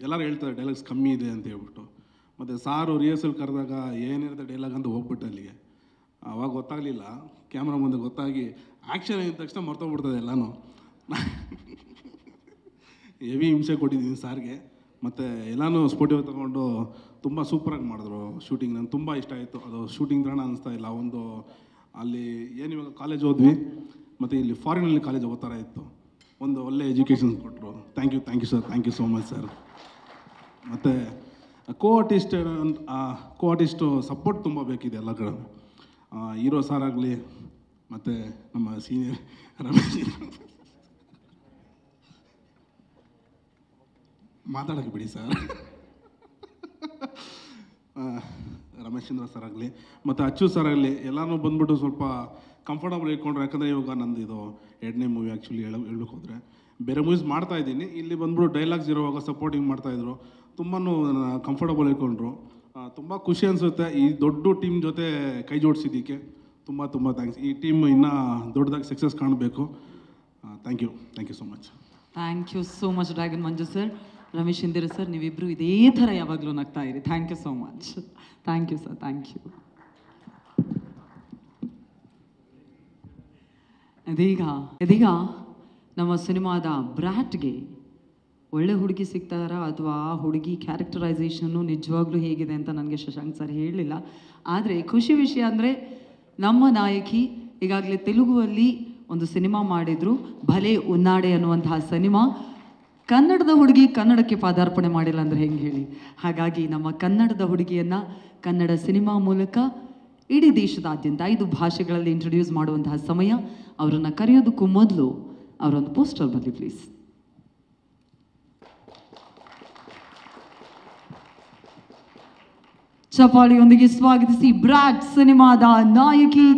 ಎಲ್ಲರೂ ಹೇಳ್ತಾರೆ ಡೈಲಾಗ್ಸ್ ಕಮ್ಮಿ ಇದೆ ಅಂತ ಹೇಳ್ಬಿಟ್ಟು. ಮತ್ತು ಸಾರು ರಿಹರ್ಸಲ್ ಕರೆದಾಗ ಏನಿರುತ್ತೆ ಡೈಲಾಗ್ ಅಂತ ಹೋಗ್ಬಿಟ್ಟು ಅಲ್ಲಿಗೆ ಆವಾಗ ಗೊತ್ತಾಗಲಿಲ್ಲ. ಕ್ಯಾಮ್ರಾ ಮುಂದೆ ಗೊತ್ತಾಗಿ ಆ್ಯಕ್ಷನ್ ಆಗಿದ ತಕ್ಷಣ ಮರ್ತೋಗ್ಬಿಡ್ತದೆ ಎಲ್ಲನೂ. ಹೆವಿ ಹಿಂಸೆ ಕೊಟ್ಟಿದ್ದೀನಿ ಸಾರ್ಗೆ. ಮತ್ತು ಎಲ್ಲನೂ ಸ್ಪೋಟಿವ್ ತೊಗೊಂಡು ತುಂಬ ಸೂಪರಾಗಿ ಮಾಡಿದ್ರು ಶೂಟಿಂಗ್. ನನಗೆ ತುಂಬ ಇಷ್ಟ ಆಯಿತು. ಅದು ಶೂಟಿಂಗ್ ಥರ ಅನಿಸ್ತಾ ಇಲ್ಲ. ಒಂದು ಅಲ್ಲಿ ಏನು ಇವಾಗ ಕಾಲೇಜ್ ಹೋದ್ವಿ, ಮತ್ತು ಇಲ್ಲಿ ಫಾರಿನಲ್ಲಿ ಕಾಲೇಜ್ ಓದ್ತಾರ ಇತ್ತು. ಒಂದು ಒಳ್ಳೆ ಎಜುಕೇಷನ್ ಕೊಟ್ಟರು. Thank you sir, thank you so much sir. ಮತ್ತು ಕೋ ಆರ್ಟಿಸ್ಟು ಸಪೋರ್ಟ್ ತುಂಬ ಬೇಕಿದೆ ಎಲ್ಲ ಕಡೆ. ಹೀರೋ ಸಾರ್ ಆಗಲಿ, ಮತ್ತು ನಮ್ಮ ಸೀನಿಯರ್ ರಮೇಶ್ ಮಾತಾಡೋಕ್ಕೆ ಬಿಡಿ ಸರ್, ರಮೇಶ್ ಚಂದ್ರ ಸರ್ ಆಗಲಿ ಮತ್ತು ಅಚ್ಚು ಸರ್ ಆಗಲಿ, ಎಲ್ಲನೂ ಬಂದ್ಬಿಟ್ಟು ಸ್ವಲ್ಪ ಕಂಫರ್ಟಬಲ್ ಇಟ್ಕೊಂಡ್ರು. ಯಾಕಂದರೆ ಇವಾಗ ನಂದು ಇದು 2ನೇ ಮೂವಿ ಆ್ಯಕ್ಚುಲಿ ಹೇಳ್ಬೇಕು ಹೋದರೆ. ಬೇರೆ ಮೂವೀಸ್ ಮಾಡ್ತಾಯಿದ್ದೀನಿ, ಇಲ್ಲಿ ಬಂದ್ಬಿಟ್ಟು ಡೈಲಾಗ್ಸ್ ಇರುವಾಗ ಸಪೋರ್ಟಿಂಗ್ ಮಾಡ್ತಾಯಿದ್ರು. ತುಂಬಾ ಕಂಫರ್ಟಬಲ್ ಇಟ್ಕೊಂಡ್ರು. ತುಂಬ ಖುಷಿ ಅನಿಸುತ್ತೆ ಈ ದೊಡ್ಡ ಟೀಮ್ ಜೊತೆ ಕೈ ಜೋಡಿಸಿದ್ದಕ್ಕೆ. ತುಂಬ ಥ್ಯಾಂಕ್ಸ್. ಈ ಟೀಮ್ ಇನ್ನೂ ದೊಡ್ಡದಾಗಿ ಸಕ್ಸಸ್ ಕಾಣಬೇಕು. Thank you so much. Thank you so much dragon Manju sir. Ramesh Indira sir, ನೀವಿಬ್ಬರು ಇದೇ ಥರ ಯಾವಾಗಲೂ ನಗ್ತಾ ಇರಿ. Thank you so much. Thank you sir, thank you. ಇದೀಗ ನಮ್ಮ ಸಿನಿಮಾದ ಬ್ರ್ಯಾಟ್ಗೆ ಒಳ್ಳೆ ಹುಡುಗಿ ಸಿಗ್ತಾರ ಅಥವಾ ಆ ಹುಡುಗಿ ಕ್ಯಾರೆಕ್ಟರೈಸೇಷನ್ನು ನಿಜವಾಗ್ಲೂ ಹೇಗಿದೆ ಅಂತ ನನಗೆ ಶಶಾಂಕ್ ಸರ್ ಹೇಳಲಿಲ್ಲ. ಆದರೆ ಖುಷಿ ವಿಷಯ ಅಂದರೆ ನಮ್ಮ ನಾಯಕಿ ಈಗಾಗಲೇ ತೆಲುಗುವಲ್ಲಿ ಒಂದು ಸಿನಿಮಾ ಮಾಡಿದರು, ಭಲೆ ಉನ್ನಾಡೆ ಅನ್ನುವಂತಹ ಸಿನಿಮಾ. ಕನ್ನಡದ ಹುಡುಗಿ ಕನ್ನಡಕ್ಕೆ ಪಾದಾರ್ಪಣೆ ಮಾಡಿಲ್ಲ ಅಂದರೆ ಹೆಂಗೆ ಹೇಳಿ. ಹಾಗಾಗಿ ನಮ್ಮ ಕನ್ನಡದ ಹುಡುಗಿಯನ್ನು ಕನ್ನಡ ಸಿನಿಮಾ ಮೂಲಕ ಇಡೀ ದೇಶದಾದ್ಯಂತ 5 ಭಾಷೆಗಳಲ್ಲಿ ಇಂಟ್ರೊಡ್ಯೂಸ್ ಮಾಡುವಂತಹ ಸಮಯ. ಅವರನ್ನು ಕರೆಯೋದಕ್ಕೂ ಮೊದಲು ಅವರೊಂದು ಪೋಸ್ಟರ್ ಬರಲಿ ಪ್ಲೀಸ್. ಚಪಾಳಿಯೊಂದಿಗೆ ಸ್ವಾಗತಿಸಿ ಬ್ರಾಟ್ ಸಿನಿಮಾದ ನಾಯಕಿ,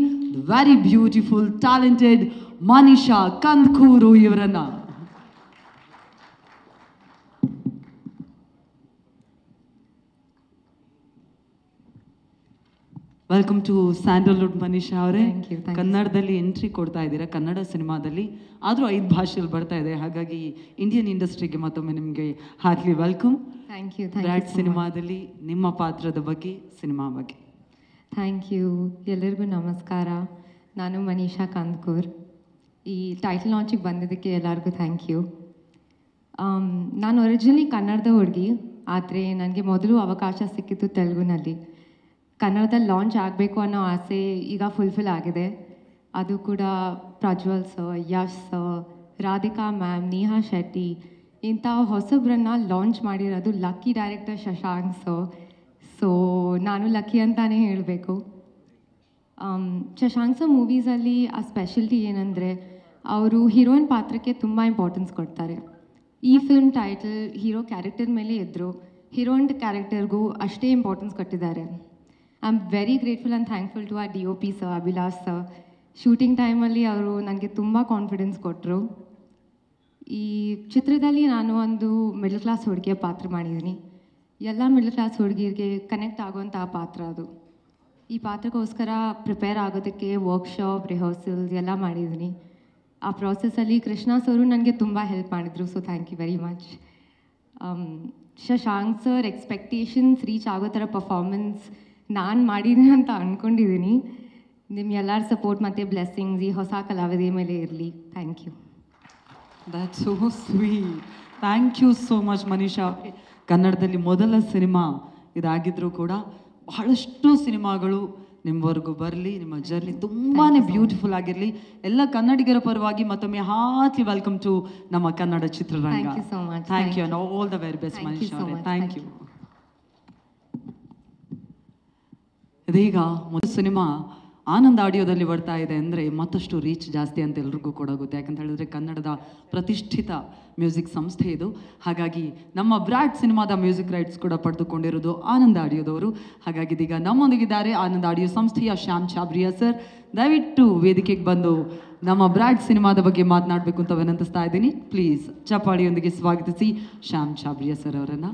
very beautiful talented Manisha Kandkur ಇವರನ್ನ. ವೆಲ್ಕಮ್ ಟು ಸ್ಯಾಂಡಲ್ವುಡ್ ಮನೀಷಾ ಅವರೇ. ಕನ್ನಡದಲ್ಲಿ ಎಂಟ್ರಿ ಕೊಡ್ತಾ ಇದ್ದೀರಾ, ಕನ್ನಡ ಸಿನಿಮಾದಲ್ಲಿ, ಆದರೂ 5 ಭಾಷೆಯಲ್ಲಿ ಬರ್ತಾ ಇದೆ. ಹಾಗಾಗಿ ಇಂಡಿಯನ್ ಇಂಡಸ್ಟ್ರಿಗೆ ಮತ್ತೊಮ್ಮೆ ನಿಮಗೆ heartly welcome. Thank you. Brat ಸಿನಿಮಾದಲ್ಲಿ ನಿಮ್ಮ ಪಾತ್ರದ ಬಗ್ಗೆ, ಸಿನಿಮಾ ಬಗ್ಗೆ. Thank you. ಎಲ್ಲರಿಗೂ ನಮಸ್ಕಾರ. ನಾನು ಮನೀಷಾ ಕಂದ್ಕೂರ್. ಈ ಟೈಟಲ್ ಲಾಂಚಿಗೆ ಬಂದಿದ್ದಕ್ಕೆ ಎಲ್ಲರಿಗೂ ಥ್ಯಾಂಕ್ ಯು. ನಾನು ಒರಿಜಿನಲಿ ಕನ್ನಡದ ಹುಡುಗಿ, ಆದರೆ ನನಗೆ ಮೊದಲು ಅವಕಾಶ ಸಿಕ್ಕಿತ್ತು ತೆಲುಗುನಲ್ಲಿ. ಕನ್ನಡದಲ್ಲಿ ಲಾಂಚ್ ಆಗಬೇಕು ಅನ್ನೋ ಆಸೆ ಈಗ ಫುಲ್ಫಿಲ್ ಆಗಿದೆ. ಅದು ಕೂಡ Prajwal sir, Yash sir, Radhika ma'am, Neha Shetty ಇಂಥ ಹೊಸಬ್ರನ್ನ ಲಾಂಚ್ ಮಾಡಿರೋದು lucky director Shashank sir. So ನಾನು ಲಕ್ಕಿ ಅಂತಾನೆ ಹೇಳಬೇಕು. ಶಶಾಂಕ್ ಸರ್ ಮೂವೀಸಲ್ಲಿ ಆ ಸ್ಪೆಷಲ್ಟಿ ಏನಂದರೆ ಅವರು ಹೀರೋಯಿನ್ ಪಾತ್ರಕ್ಕೆ ತುಂಬ ಇಂಪಾರ್ಟೆನ್ಸ್ ಕೊಡ್ತಾರೆ. ಈ ಫಿಲ್ಮ್ ಟೈಟಲ್ ಹೀರೋ ಕ್ಯಾರೆಕ್ಟರ್ ಮೇಲೆ ಇದ್ದರು, ಹೀರೋಯಿನ್ ಕ್ಯಾರೆಕ್ಟರ್ಗೂ ಅಷ್ಟೇ ಇಂಪಾರ್ಟೆನ್ಸ್ ಕೊಟ್ಟಿದ್ದಾರೆ. I am very grateful and thankful to our DOP sir, Abhilash sir. Shooting ಟೈಮಲ್ಲಿ ಅವರು ನನಗೆ ತುಂಬ ಕಾನ್ಫಿಡೆನ್ಸ್ ಕೊಟ್ಟರು. ಈ ಚಿತ್ರದಲ್ಲಿ ನಾನು ಒಂದು ಮಿಡಲ್ ಕ್ಲಾಸ್ ಹುಡುಗಿಯ ಪಾತ್ರ ಮಾಡಿದ್ದೀನಿ. ಎಲ್ಲ ಮಿಡಲ್ ಕ್ಲಾಸ್ ಹುಡುಗಿರಿಗೆ ಕನೆಕ್ಟ್ ಆಗುವಂಥ ಪಾತ್ರ ಅದು. ಈ ಪಾತ್ರಕ್ಕೋಸ್ಕರ ಪ್ರಿಪೇರ್ ಆಗೋದಕ್ಕೆ ವರ್ಕ್ಶಾಪ್, ರಿಹರ್ಸಲ್ಸ್ ಎಲ್ಲ ಮಾಡಿದ್ದೀನಿ. ಆ ಪ್ರಾಸೆಸ್ಸಲ್ಲಿ ಕೃಷ್ಣ ಸರು ನನಗೆ ತುಂಬ ಹೆಲ್ಪ್ ಮಾಡಿದರು. So thank you very much. Shashank sir expectations reach ಆಗೋ ಥರ ಪರ್ಫಾರ್ಮೆನ್ಸ್ ನಾನು ಮಾಡಿದ್ದೀನಿ ಅಂತ ಅಂದ್ಕೊಂಡಿದ್ದೀನಿ. ನಿಮ್ಮ ಎಲ್ಲರ ಸಪೋರ್ಟ್ ಮತ್ತು ಬ್ಲೆಸ್ಸಿಂಗ್ಸ್ ಈ ಹೊಸ ಕಲಾವಿದೆ ಮೇಲೆ ಇರಲಿ. Thank you. That's so sweet. Thank you so much Manisha. ಕನ್ನಡದಲ್ಲಿ ಮೊದಲ ಸಿನಿಮಾ ಇದಾಗಿದ್ದರೂ ಕೂಡ ಬಹಳಷ್ಟು ಸಿನಿಮಾಗಳು ನಿಮ್ಮವರೆಗೂ ಬರಲಿ, ನಿಮ್ಮ ಜರ್ನಿ ತುಂಬಾ ಬ್ಯೂಟಿಫುಲ್ ಆಗಿರಲಿ. ಎಲ್ಲ ಕನ್ನಡಿಗರ ಪರವಾಗಿ ಮತ್ತೊಮ್ಮೆ ಹಾರ್ಟ್ಲಿ ವೆಲ್ಕಮ್ ಟು ನಮ್ಮ ಕನ್ನಡ ಚಿತ್ರರಂಗ. Thank you so much. Thank you and all the very best Thank you Manisha. so much. Thank you. ಇದೀಗ ಮೊದಲ ಸಿನಿಮಾ ಆನಂದ್ ಆಡಿಯೋದಲ್ಲಿ ಬರ್ತಾ ಇದೆ ಅಂದರೆ ಮತ್ತಷ್ಟು ರೀಚ್ ಜಾಸ್ತಿ ಅಂತ ಎಲ್ರಿಗೂ ಕೂಡ ಗೊತ್ತು. ಯಾಕಂತ ಹೇಳಿದ್ರೆ ಕನ್ನಡದ ಪ್ರತಿಷ್ಠಿತ ಮ್ಯೂಸಿಕ್ ಸಂಸ್ಥೆ ಇದು. ಹಾಗಾಗಿ ನಮ್ಮ ಬ್ರಾಡ್ ಸಿನಿಮಾದ ಮ್ಯೂಸಿಕ್ ರೈಟ್ಸ್ ಕೂಡ ಪಡೆದುಕೊಂಡಿರೋದು ಆನಂದ್ ಆಡಿಯೋದವರು. ಹಾಗಾಗಿ ಇದೀಗ ನಮ್ಮೊಂದಿಗಿದ್ದಾರೆ ಆನಂದ್ ಆಡಿಯೋ ಸಂಸ್ಥೆಯ ಶ್ಯಾಮ್ ಛಾಬ್ರಿಯಾ ಸರ್. ದಯವಿಟ್ಟು ವೇದಿಕೆಗೆ ಬಂದು ನಮ್ಮ ಬ್ರಾಡ್ ಸಿನಿಮಾದ ಬಗ್ಗೆ ಮಾತನಾಡಬೇಕು ಅಂತ ವಿನಂತಿಸ್ತಾ ಇದ್ದೀನಿ. ಪ್ಲೀಸ್ ಚಪ್ಪಾಳಿಯೊಂದಿಗೆ ಸ್ವಾಗತಿಸಿ ಶ್ಯಾಮ್ ಛಾಬ್ರಿಯಾ ಸರ್ ಅವರನ್ನು.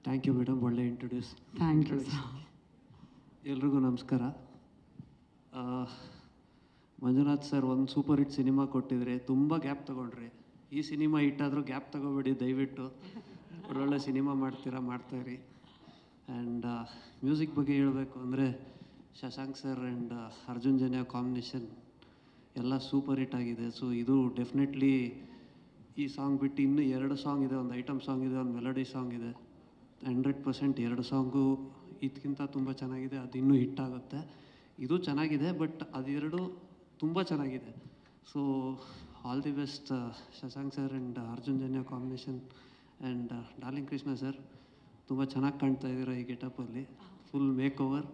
ಥ್ಯಾಂಕ್ ಯು ಮೇಡಮ್, ಒಳ್ಳೆ ಇಂಟ್ರೊಡ್ಯೂಸ್. Thank you. ಎಲ್ರಿಗೂ ನಮಸ್ಕಾರ. ಮಂಜುನಾಥ್ ಸರ್ ಒಂದು ಸೂಪರ್ ಹಿಟ್ ಸಿನಿಮಾ ಕೊಟ್ಟಿದ್ರೆ ತುಂಬ ಗ್ಯಾಪ್ ತೊಗೊಂಡ್ರಿ. ಈ ಸಿನಿಮಾ ಹಿಟ್ಟಾದರೂ ಗ್ಯಾಪ್ ತೊಗೋಬೇಡಿ ದಯವಿಟ್ಟು. ಒಳ್ಳೊಳ್ಳೆ ಸಿನಿಮಾ ಮಾಡ್ತಾಯಿರಿ. ಆ್ಯಂಡ್ ಮ್ಯೂಸಿಕ್ ಬಗ್ಗೆ ಹೇಳಬೇಕು ಅಂದರೆ Shashank sir and Arjun Janya combination ಎಲ್ಲ ಸೂಪರ್ ಹಿಟ್ ಆಗಿದೆ. ಸೊ ಇದು ಡೆಫಿನೆಟ್ಲಿ ಈ ಸಾಂಗ್ ಬಿಟ್ಟು ಇನ್ನೂ 2 ಸಾಂಗ್ ಇದೆ, ಒಂದು ಐಟಮ್ ಸಾಂಗ್ ಇದೆ, ಒಂದು ಮೆಲಡಿ ಸಾಂಗ್ ಇದೆ. 100% 2 ಸಾಂಗು ಇದಕ್ಕಿಂತ ತುಂಬ ಚೆನ್ನಾಗಿದೆ. ಅದು ಇನ್ನೂ ಹಿಟ್ಟಾಗುತ್ತೆ. ಇದು ಚೆನ್ನಾಗಿದೆ, ಬಟ್ ಅದೆರಡು ತುಂಬ ಚೆನ್ನಾಗಿದೆ. So all the best Shashank sir and Arjun Janya combination and darling Krishna sir. ತುಂಬ ಚೆನ್ನಾಗಿ ಕಾಣ್ತಾ ಇದ್ದೀರ ಈ ಗೆಟಪ್ಪಲ್ಲಿ, full makeover.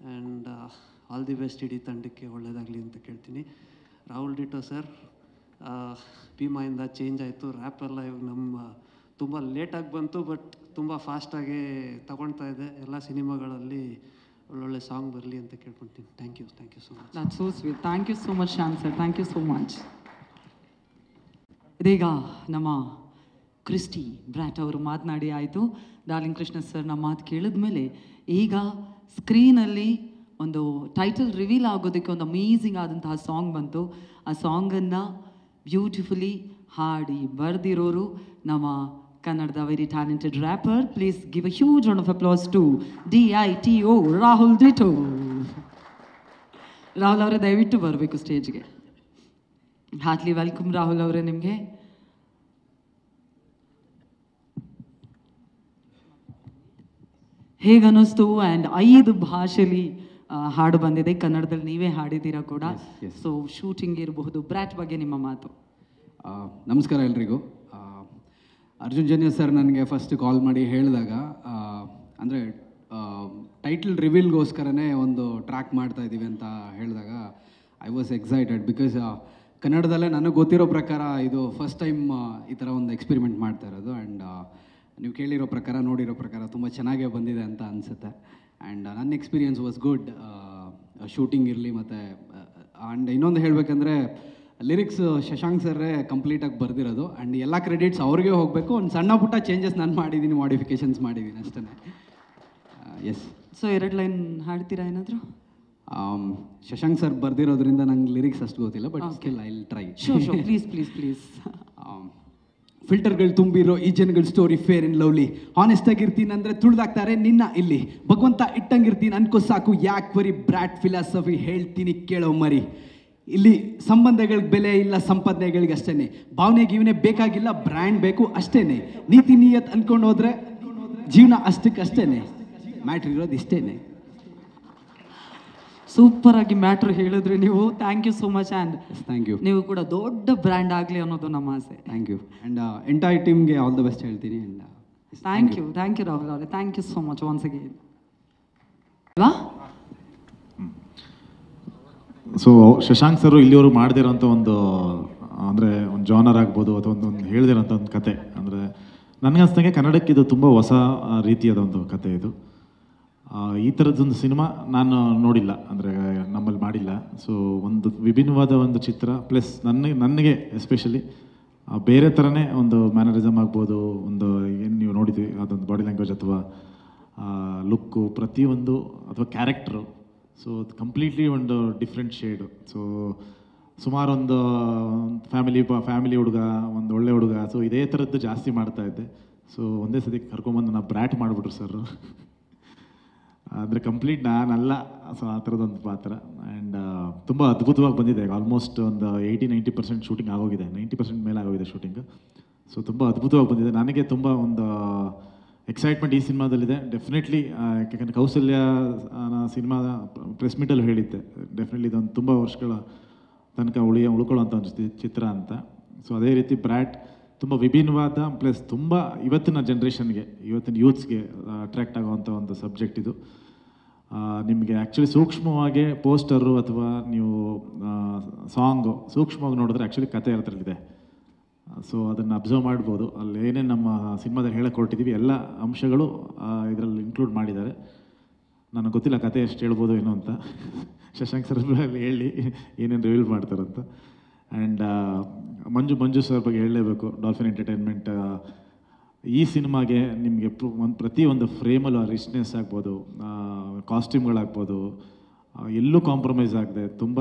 And all the best ಇಡೀ ತಂಡಕ್ಕೆ ಒಳ್ಳೆಯದಾಗಲಿ ಅಂತ ಕೇಳ್ತೀನಿ. ರಾಹುಲ್ ಡಿಟೋ ಸರ್, ಭೀಮಾಯಿಂದ ಚೇಂಜ್ ಆಯಿತು. ರ್ಯಾಪೆಲ್ಲ ಇವಾಗ ನಮ್ಮ ತುಂಬ ಲೇಟಾಗಿ ಬಂತು, ಬಟ್ ತುಂಬ ಫಾಸ್ಟಾಗಿ ತಗೊಳ್ತಾ ಇದೆ. ಎಲ್ಲ ಸಿನಿಮಾಗಳಲ್ಲಿ ಒಳ್ಳೊಳ್ಳೆ ಸಾಂಗ್ ಬರಲಿ ಅಂತ ಕೇಳ್ಕೊಳ್ತೀನಿ. Thank you so much. That's so sweet. Thank you so much, Shyam sir. Thank you so much. ಇದೀಗ ನಮ್ಮ ಕ್ರಿಸ್ಟಿ ಬ್ರಾಟ್ ಅವರು ಮಾತನಾಡಿ ಆಯಿತು. ಡಾರ್ಲಿಂಗ್ ಕೃಷ್ಣ ಸರ್ ನಮ್ಮ ಮಾತು ಕೇಳಿದ ಮೇಲೆ ಈಗ ಸ್ಕ್ರೀನಲ್ಲಿ ಒಂದು ಟೈಟಲ್ ರಿವೀಲ್ ಆಗೋದಕ್ಕೆ ಒಂದು ಅಮೇಝಿಂಗ್ ಆದಂತಹ ಸಾಂಗ್ ಬಂತು. ಆ ಸಾಂಗನ್ನು ಬ್ಯೂಟಿಫುಲಿ ಹಾಡಿ ಬರೆದಿರೋರು ನಮ್ಮ ಕನ್ನಡದ very talented rapper. Please give a huge round of applause to DITO Rahul Dito. Rahul ಅವರೇ ದಯವಿಟ್ಟು ಬರಬೇಕು ಸ್ಟೇಜ್ಗೆ. ಹಾರ್ಟ್ಲಿ ವೆಲ್ಕಮ್ ರಾಹುಲ್ ಅವರೇ ನಿಮಗೆ. ಹೇಗನ್ನಿಸ್ತು? ಆ್ಯಂಡ್ 5 ಭಾಷೆಯಲ್ಲಿ ಹಾಡು ಬಂದಿದೆ, ಕನ್ನಡದಲ್ಲಿ ನೀವೇ ಹಾಡಿದ್ದೀರಾ ಕೂಡ. ಸೊ ಶೂಟಿಂಗ್ ಇರಬಹುದು, ಬ್ರಾಟ್ ಬಗ್ಗೆ ನಿಮ್ಮ ಮಾತು. ನಮಸ್ಕಾರ ಎಲ್ರಿಗೂ. ಅರ್ಜುನ್ ಜನ್ಯ ಸರ್ ನನಗೆ ಫಸ್ಟ್ ಕಾಲ್ ಮಾಡಿ ಹೇಳಿದಾಗ, ಅಂದರೆ ಟೈಟಲ್ ರಿವೀಲ್ಗೋಸ್ಕರನೇ ಒಂದು ಟ್ರ್ಯಾಕ್ ಮಾಡ್ತಾ ಇದ್ದೀವಿ ಅಂತ ಹೇಳಿದಾಗ ಐ ವಾಸ್ ಎಕ್ಸೈಟೆಡ್. ಬಿಕಾಸ್ ಕನ್ನಡದಲ್ಲೇ ನನಗೆ ಗೊತ್ತಿರೋ ಪ್ರಕಾರ ಇದು ಫಸ್ಟ್ ಟೈಮ್ ಈ ಥರ ಒಂದು ಎಕ್ಸ್ಪೆರಿಮೆಂಟ್ ಮಾಡ್ತಾ ಇರೋದು. ಆ್ಯಂಡ್ ನೀವು ಕೇಳಿರೋ ಪ್ರಕಾರ, ನೋಡಿರೋ ಪ್ರಕಾರ ತುಂಬ ಚೆನ್ನಾಗೇ ಬಂದಿದೆ ಅಂತ ಅನಿಸುತ್ತೆ. ಆ್ಯಂಡ್ ನನ್ನ ಎಕ್ಸ್ಪೀರಿಯನ್ಸ್ ವಾಸ್ ಗುಡ್. ಶೂಟಿಂಗ್ ಇರಲಿ, ಮತ್ತು ಆ್ಯಂಡ್ ಇನ್ನೊಂದು ಹೇಳಬೇಕಂದ್ರೆ ಲಿರಿಕ್ಸ್ ಶಶಾಂಕ್ ಸರ್ರೇ ಕಂಪ್ಲೀಟಾಗಿ ಬರೆದಿರೋದು. ಆ್ಯಂಡ್ ಎಲ್ಲ ಕ್ರೆಡಿಟ್ಸ್ ಅವ್ರಿಗೆ ಹೋಗಬೇಕು. ಒಂದು ಸಣ್ಣ ಪುಟ್ಟ ಚೇಂಜಸ್ ನಾನು ಮಾಡಿದ್ದೀನಿ, ಮಾಡಿಫಿಕೇಷನ್ಸ್ ಮಾಡಿದ್ದೀನಿ ಅಷ್ಟೇ. ಎಸ್. ಸೊ 2 ಲೈನ್ ಹಾಡ್ತೀರಾ ಏನಾದರೂ? ಶಶಾಂಕ್ ಸರ್ ಬರೆದಿರೋದ್ರಿಂದ ನಂಗೆ ಲಿರಿಕ್ಸ್ ಅಷ್ಟು ಗೊತ್ತಿಲ್ಲ, but still I will try. Please. ಫಿಲ್ಟರ್ಗಳು ತುಂಬಿರೋ ಈ ಜನಗಳ story fair and lovely. Honest ಆಗಿರ್ತೀನಿ ಅಂದರೆ ತುಳಿದಾಕ್ತಾರೆ ನಿನ್ನ ಇಲ್ಲಿ. ಭಗವಂತ ಇಟ್ಟಂಗಿರ್ತೀನಿ ಅನ್ಕೋ ಸಾಕು, ಯಾಕೆ ಬರೀ ಬ್ರಾಟ್ ಫಿಲಾಸಫಿ ಹೇಳ್ತೀನಿ ಕೇಳೋ ಮರಿ. ಇಲ್ಲಿ ಸಂಬಂಧಗಳಿಗೆ ಬೆಲೆ ಇಲ್ಲ, ಸಂಪಾದನೆಗಳಿಗೆ ಅಷ್ಟೇ. ಭಾವನೆಗೆ ಇವನೇ ಬೇಕಾಗಿಲ್ಲ, ಬ್ರ್ಯಾಂಡ್ ಬೇಕು ಅಷ್ಟೇ. ನೀತಿ ನಿಯತ್ ಅಂದ್ಕೊಂಡು ಹೋದ್ರೆ ಜೀವನ ಅಷ್ಟಕ್ಕಷ್ಟೇ. ಮ್ಯಾಟ್ರ್ ಇರೋದು ಇಷ್ಟೇ. ಸೂಪರ್ ಆಗಿ ಮ್ಯಾಟ್ರ್ ಹೇಳಿದ್ರಿ ನೀವು. Thank you so much. And thank you. ನೀವು ಕೂಡ ದೊಡ್ಡ ಬ್ರ್ಯಾಂಡ್ ಆಗಲಿ ಅನ್ನೋದು ನಮ್ಮ ಆಸೆ. Thank you. ಆ್ಯಂಡ್ ಎಂಟೈರ್ ಟೀಮ್ಗೆ ಆಲ್ ದ ಬೆಸ್ಟ್ ಹೇಳ್ತೀನಿ. ಆ್ಯಂಡ್ ಥ್ಯಾಂಕ್ ಯು ರಾಹುಲ್ ಅವರೇ, thank you so much once again. ಅಲ್ವಾ? ಸೊ ಶಶಾಂಕ್ ಸರ್ ಇಲ್ಲಿವರು ಮಾಡದಿರೋಂಥ ಒಂದು ಅಂದರೆ ಒಂದು ಜಾನರ್ ಆಗ್ಬೋದು ಅಥವಾ ಒಂದು ಹೇಳ್ದಿರೋಂಥ ಒಂದು ಕತೆ ಅಂದರೆ ನನಗನ್ಸ್ದಂಗೆ ಕನ್ನಡಕ್ಕೆ ಇದು ತುಂಬ ಹೊಸ ರೀತಿಯಾದ ಒಂದು ಕತೆ ಇದು. ಈ ಥರದ್ದೊಂದು ಸಿನಿಮಾ ನಾನು ನೋಡಿಲ್ಲ, ಅಂದರೆ ನಮ್ಮಲ್ಲಿ ಮಾಡಿಲ್ಲ. ಸೊ ಒಂದು ವಿಭಿನ್ನವಾದ ಒಂದು ಚಿತ್ರ ಪ್ಲಸ್ ನನಗೆ ಎಸ್ಪೆಷಲಿ ಬೇರೆ ಥರನೇ ಒಂದು ಮ್ಯಾನರಿಸಮ್ ಆಗ್ಬೋದು, ಒಂದು ಏನು ನೀವು ನೋಡಿದ್ವಿ ಅದೊಂದು ಬಾಡಿ ಲ್ಯಾಂಗ್ವೇಜ್ ಅಥವಾ ಲುಕ್ಕು ಪ್ರತಿಯೊಂದು ಅಥವಾ ಕ್ಯಾರೆಕ್ಟ್ರು, ಸೊ ಕಂಪ್ಲೀಟ್ಲಿ ಒಂದು ಡಿಫ್ರೆಂಟ್ ಶೇಡು. ಸೊ ಸುಮಾರು ಒಂದು ಫ್ಯಾಮಿಲಿ ಹುಡುಗ, ಒಂದು ಒಳ್ಳೆ ಹುಡುಗ, ಸೊ ಇದೇ ಥರದ್ದು ಜಾಸ್ತಿ ಮಾಡ್ತಾ ಇದ್ದೆ. ಸೊ ಒಂದೇ ಸತಿ ಕರ್ಕೊಂಬಂದು ನಾವು ಬ್ರ್ಯಾಟ್ ಮಾಡಿಬಿಟ್ರು ಸರ್. ಅಂದರೆ ಕಂಪ್ಲೀಟ್ ನಾನಲ್ಲ, ಸೊ ಆ ಥರದೊಂದು ಪಾತ್ರ. ಆ್ಯಂಡ್ ತುಂಬ ಅದ್ಭುತವಾಗಿ ಬಂದಿದೆ. ಆಲ್ಮೋಸ್ಟ್ ಒಂದು 80-90% ಶೂಟಿಂಗ್ ಆಗೋಗಿದೆ, 90% ಮೇಲೆ ಆಗೋಗಿದೆ ಶೂಟಿಂಗ್. ಸೊ ತುಂಬ ಅದ್ಭುತವಾಗಿ ಬಂದಿದೆ. ನನಗೆ ತುಂಬ ಒಂದು ಎಕ್ಸೈಟ್ಮೆಂಟ್ ಈ ಸಿನಿಮಾದಲ್ಲಿದೆ ಡೆಫಿನೆಟ್ಲಿ. ಯಾಕಂದರೆ ಕೌಸಲ್ಯ ಸಿನಿಮಾದ ಪ್ರೆಸ್ ಮೀಟಲ್ಲಿ ಹೇಳಿದ್ದೆ, ಡೆಫಿನೆಟ್ಲಿ ಇದೊಂದು ತುಂಬ ವರ್ಷಗಳ ತನಕ ಉಳ್ಕೊಳ್ಳೋಂಥ ಒಂದು ಚಿತ್ರ ಅಂತ. ಸೊ ಅದೇ ರೀತಿ ಬ್ರ್ಯಾಟ್ ತುಂಬ ವಿಭಿನ್ನವಾದ ಪ್ಲಸ್ ತುಂಬ ಇವತ್ತಿನ ಜನ್ರೇಷನ್ಗೆ, ಇವತ್ತಿನ ಯೂತ್ಸ್ಗೆ ಅಟ್ರ್ಯಾಕ್ಟ್ ಆಗುವಂಥ ಒಂದು ಸಬ್ಜೆಕ್ಟ್ ಇದು. ನಿಮಗೆ ಆ್ಯಕ್ಚುಲಿ ಸೂಕ್ಷ್ಮವಾಗಿ ಪೋಸ್ಟರು ಅಥವಾ ನೀವು ಸಾಂಗು ಸೂಕ್ಷ್ಮವಾಗಿ ನೋಡಿದ್ರೆ ಆ್ಯಕ್ಚುಲಿ ಕತೆ ಅದರಲ್ಲಿದೆ. ಸೊ ಅದನ್ನು ಅಬ್ಸರ್ವ್ ಮಾಡ್ಬೋದು. ಅಲ್ಲಿ ಏನೇನು ನಮ್ಮ ಸಿನಿಮಾದಲ್ಲಿ ಹೇಳಕ್ಕೆ ಹೊರಟಿದ್ದೀವಿ ಎಲ್ಲ ಅಂಶಗಳು ಇದರಲ್ಲಿ ಇನ್ಕ್ಲೂಡ್ ಮಾಡಿದ್ದಾರೆ. ನನಗೆ ಗೊತ್ತಿಲ್ಲ ಕತೆ ಎಷ್ಟು ಹೇಳ್ಬೋದು ಏನೋ ಅಂತ. ಶಶಾಂಕ್ ಸರ್ ಅಲ್ಲಿ ಹೇಳಿ ಏನೇನು ರಿವೀಲ್ ಮಾಡ್ತಾರಂತ. ಆ್ಯಂಡ್ ಮಂಜು ಸರ್ ಬಗ್ಗೆ ಹೇಳಲೇಬೇಕು. ಡಾಲ್ಫಿನ್ ಎಂಟರ್ಟೈನ್ಮೆಂಟ್ ಈ ಸಿನಿಮಾಗೆ ನಿಮಗೆ ಪ್ರತಿಯೊಂದು ಫ್ರೇಮಲ್ಲೂ ರಿಚ್ನೆಸ್ ಆಗ್ಬೋದು, ಕಾಸ್ಟ್ಯೂಮ್ಗಳಾಗ್ಬೋದು, ಎಲ್ಲೂ ಕಾಂಪ್ರಮೈಸ್ ಆಗದೆ ತುಂಬ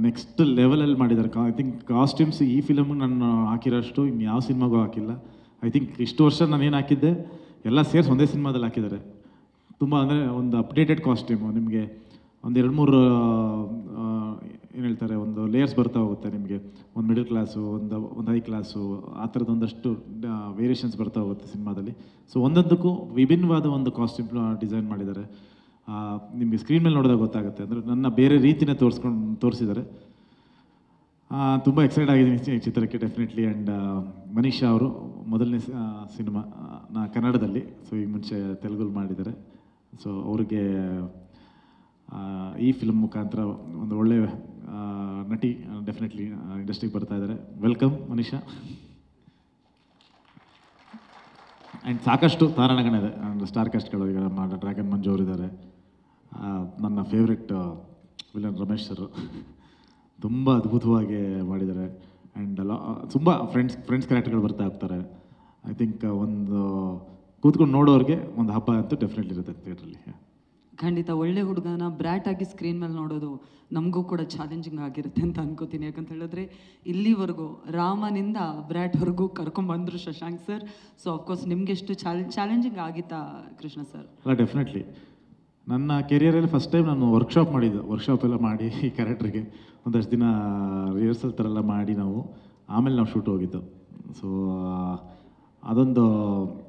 ನೆಕ್ಸ್ಟ್ ಲೆವೆಲಲ್ಲಿ ಮಾಡಿದ್ದಾರೆ. ಐ ಥಿಂಕ್ ಕಾಸ್ಟ್ಯೂಮ್ಸ್ ಈ ಫಿಲಮ್ಗೆ ನಾನು ಹಾಕಿರೋಷ್ಟು ಇನ್ಯಾವ ಸಿನಿಮಾಗೂ ಹಾಕಿಲ್ಲ. ಐ ಥಿಂಕ್ ಇಷ್ಟು ವರ್ಷ ನಾನು ಏನು ಹಾಕಿದ್ದೆ ಎಲ್ಲ ಸೇರಿಸಿ ಒಂದೇ ಸಿನಿಮಾದಲ್ಲಿ ಹಾಕಿದ್ದಾರೆ. ತುಂಬ ಅಂದರೆ ಒಂದು ಅಪ್ಡೇಟೆಡ್ ಕಾಸ್ಟ್ಯೂಮು, ನಿಮಗೆ ಒಂದು 2-3 ಏನು ಹೇಳ್ತಾರೆ ಒಂದು ಲೇಯರ್ಸ್ ಬರ್ತಾ ಹೋಗುತ್ತೆ. ನಿಮಗೆ ಒಂದು ಮಿಡಲ್ ಕ್ಲಾಸು, ಒಂದು ಹೈ ಕ್ಲಾಸು, ಆ ಥರದ್ದು ಒಂದಷ್ಟು ವೇರಿಯೇಷನ್ಸ್ ಬರ್ತಾ ಹೋಗುತ್ತೆ ಸಿನಿಮಾದಲ್ಲಿ. ಸೊ ಒಂದೊಂದಕ್ಕೂ ವಿಭಿನ್ನವಾದ ಒಂದು ಕಾಸ್ಟ್ಯೂಮ್ ಡಿಸೈನ್ ಮಾಡಿದ್ದಾರೆ. ನಿಮಗೆ ಸ್ಕ್ರೀನ್ ಮೇಲೆ ನೋಡಿದಾಗ ಗೊತ್ತಾಗುತ್ತೆ. ಅಂದರೆ ನನ್ನ ಬೇರೆ ರೀತಿನೇ ತೋರಿಸಿದ್ದಾರೆ. ತುಂಬ ಎಕ್ಸೈಟ್ ಆಗಿದ್ದೀನಿ ಈ ಚಿತ್ರಕ್ಕೆ ಡೆಫಿನೆಟ್ಲಿ. ಆ್ಯಂಡ್ ಮನೀಷಾ ಅವರು ಮೊದಲನೇ ಸಿನಿಮಾ ಕನ್ನಡದಲ್ಲಿ, ಸೊ ಈಗ ಮುಂಚೆ ತೆಲುಗಲ್ಲಿ ಮಾಡಿದ್ದಾರೆ. ಸೊ ಅವ್ರಿಗೆ ಈ ಫಿಲ್ಮ್ ಮುಖಾಂತರ ಒಂದು ಒಳ್ಳೆಯ ನಟಿ ಡೆಫಿನೆಟ್ಲಿ ಇಂಡಸ್ಟ್ರಿಗೆ ಬರ್ತಾ ಇದ್ದಾರೆ. ವೆಲ್ಕಮ್ ಮನೀಷಾ. ಆ್ಯಂಡ್ ಸಾಕಷ್ಟು ತಾರಾಗಣ ಇದೆ, ಸ್ಟಾರ್ ಕಾಸ್ಟ್ಗಳು. ಈಗ ನಮ್ಮ ಡ್ರ್ಯಾಗನ್ ಮಂಜು ಅವರಿದ್ದಾರೆ, ನನ್ನ ಫೇವ್ರೆಟ್ ವಿಲನ್ ರಮೇಶ್ ಸರ್ ತುಂಬ ಅದ್ಭುತವಾಗಿ ಮಾಡಿದ್ದಾರೆ. ಆ್ಯಂಡ್ ತುಂಬ ಫ್ರೆಂಡ್ಸ್ ಕ್ಯಾರೆಕ್ಟರ್ಗಳು ಬರ್ತಾ ಹೋಗ್ತಾರೆ. ಐ ಥಿಂಕ್ ಒಂದು ಕೂತ್ಕೊಂಡು ನೋಡೋರಿಗೆ ಒಂದು ಹಬ್ಬ ಅಂತೂ ಡೆಫಿನೆಟ್ಲಿ ಇರುತ್ತೆ ಥಿಯೇಟ್ರಲ್ಲಿ. ಖಂಡಿತ ಒಳ್ಳೆ ಹುಡುಗನ ಬ್ರ್ಯಾಟ್ ಆಗಿ ಸ್ಕ್ರೀನ್ ಮೇಲೆ ನೋಡೋದು ನಮಗೂ ಕೂಡ ಚಾಲೆಂಜಿಂಗ್ ಆಗಿರುತ್ತೆ ಅಂತ ಅನ್ಕೋತೀನಿ. ಯಾಕಂತ ಹೇಳಿದ್ರೆ ಇಲ್ಲಿವರೆಗೂ ರಾಮನಿಂದ ಬ್ರ್ಯಾಟ್ವರೆಗೂ ಕರ್ಕೊಂಡ್ಬಂದರು ಶಶಾಂಕ್ ಸರ್. ಸೊ ಅಫ್ಕೋರ್ಸ್ ನಿಮ್ಗೆ ಎಷ್ಟು ಚಾಲೆಂಜಿಂಗ್ ಆಗಿತ್ತಾ ಕೃಷ್ಣ ಸರ್? ಅಲ್ಲ ಡೆಫಿನೆಟ್ಲಿ. ನನ್ನ ಕೆರಿಯರಲ್ಲಿ ಫಸ್ಟ್ ಟೈಮ್ ನಾನು ವರ್ಕ್ಶಾಪ್ ಎಲ್ಲ ಮಾಡಿ ಈ ಕ್ಯಾರೆಕ್ಟ್ರಿಗೆ ಒಂದಷ್ಟು ದಿನ ರಿಹರ್ಸಲ್ ಥರ ಎಲ್ಲ ಮಾಡಿ ಆಮೇಲೆ ನಾವು ಶೂಟ್ ಹೋಗಿದ್ದು. ಸೊ ಅದೊಂದು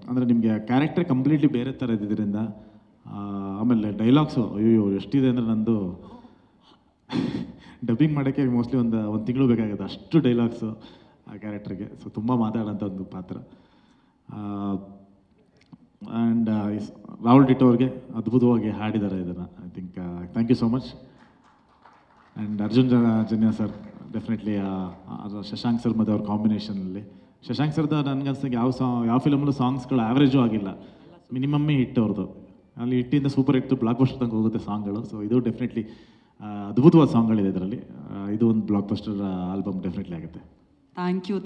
ಅಂದರೆ ನಿಮಗೆ ಕ್ಯಾರೆಕ್ಟರ್ ಕಂಪ್ಲೀಟ್ಲಿ ಬೇರೆ ಥರ ಇದ್ದಿದ್ದರಿಂದ. ಆಮೇಲೆ ಡೈಲಾಗ್ಸು ಅಯ್ಯೋ ಎಷ್ಟಿದೆ ಅಂದರೆ ನಂದು ಡಬ್ಬಿಂಗ್ ಮಾಡೋಕ್ಕೆ ಮೋಸ್ಟ್ಲಿ ಒಂದು ತಿಂಗಳು ಬೇಕಾಗುತ್ತೆ, ಅಷ್ಟು ಡೈಲಾಗ್ಸು ಆ ಕ್ಯಾರೆಕ್ಟ್ರಿಗೆ. ಸೊ ತುಂಬ ಮಾತಾಡೋಂಥ ಒಂದು ಪಾತ್ರ. ಆ್ಯಂಡ್ ರಾಹುಲ್ ಡಿಟೋ ಅವ್ರಿಗೆ ಅದ್ಭುತವಾಗಿ ಹಾಡಿದ್ದಾರೆ ಇದನ್ನು. I think thank you so much. And Arjun Janya sir definitely Shashank sir ಮತ್ತು ಅವ್ರ ಕಾಂಬಿನೇಷನಲ್ಲಿ. ಶಶಾಂಕ್ ಸರ್ದು ನನಗನ್ಸಿಗೆ ಯಾವ ಫಿಲಮಲ್ಲೂ ಸಾಂಗ್ಸ್ಗಳು ಆ್ಯಾವ್ರೇಜು ಆಗಿಲ್ಲ, ಮಿನಿಮಮ್ಮೇ ಹಿಟ್ ಅವ್ರದ್ದು. ಅಲ್ಲಿ ಹಿಟ್ಟಿಂದ ಸೂಪರ್ ಹಿಟ್ಟು ಬ್ಲಾಕ್ ಬಸ್ಟರ್ ತನಕ ಹೋಗುತ್ತೆ ಸಾಂಗ್ಗಳು. ಸೊ ಇದು ಡೆಫಿನೆಟ್ಲಿ ಅದ್ಭುತವಾದ ಸಾಂಗ್ಗಳಿದೆ ಇದರಲ್ಲಿ. ಇದು ಒಂದು ಬ್ಲಾಕ್ ಬಸ್ಟರ್ ಆಲ್ಬಮ್ ಡೆಫಿನೆಟ್ಲಿ ಆಗುತ್ತೆ.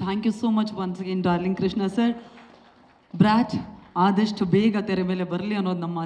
Thank you so much once again darling Krishna sir. Brat ಆದಷ್ಟು ಬೇಗ ತೆರೆ ಮೇಲೆ ಬರಲಿ ಅನ್ನೋದು ನಮ್ಮ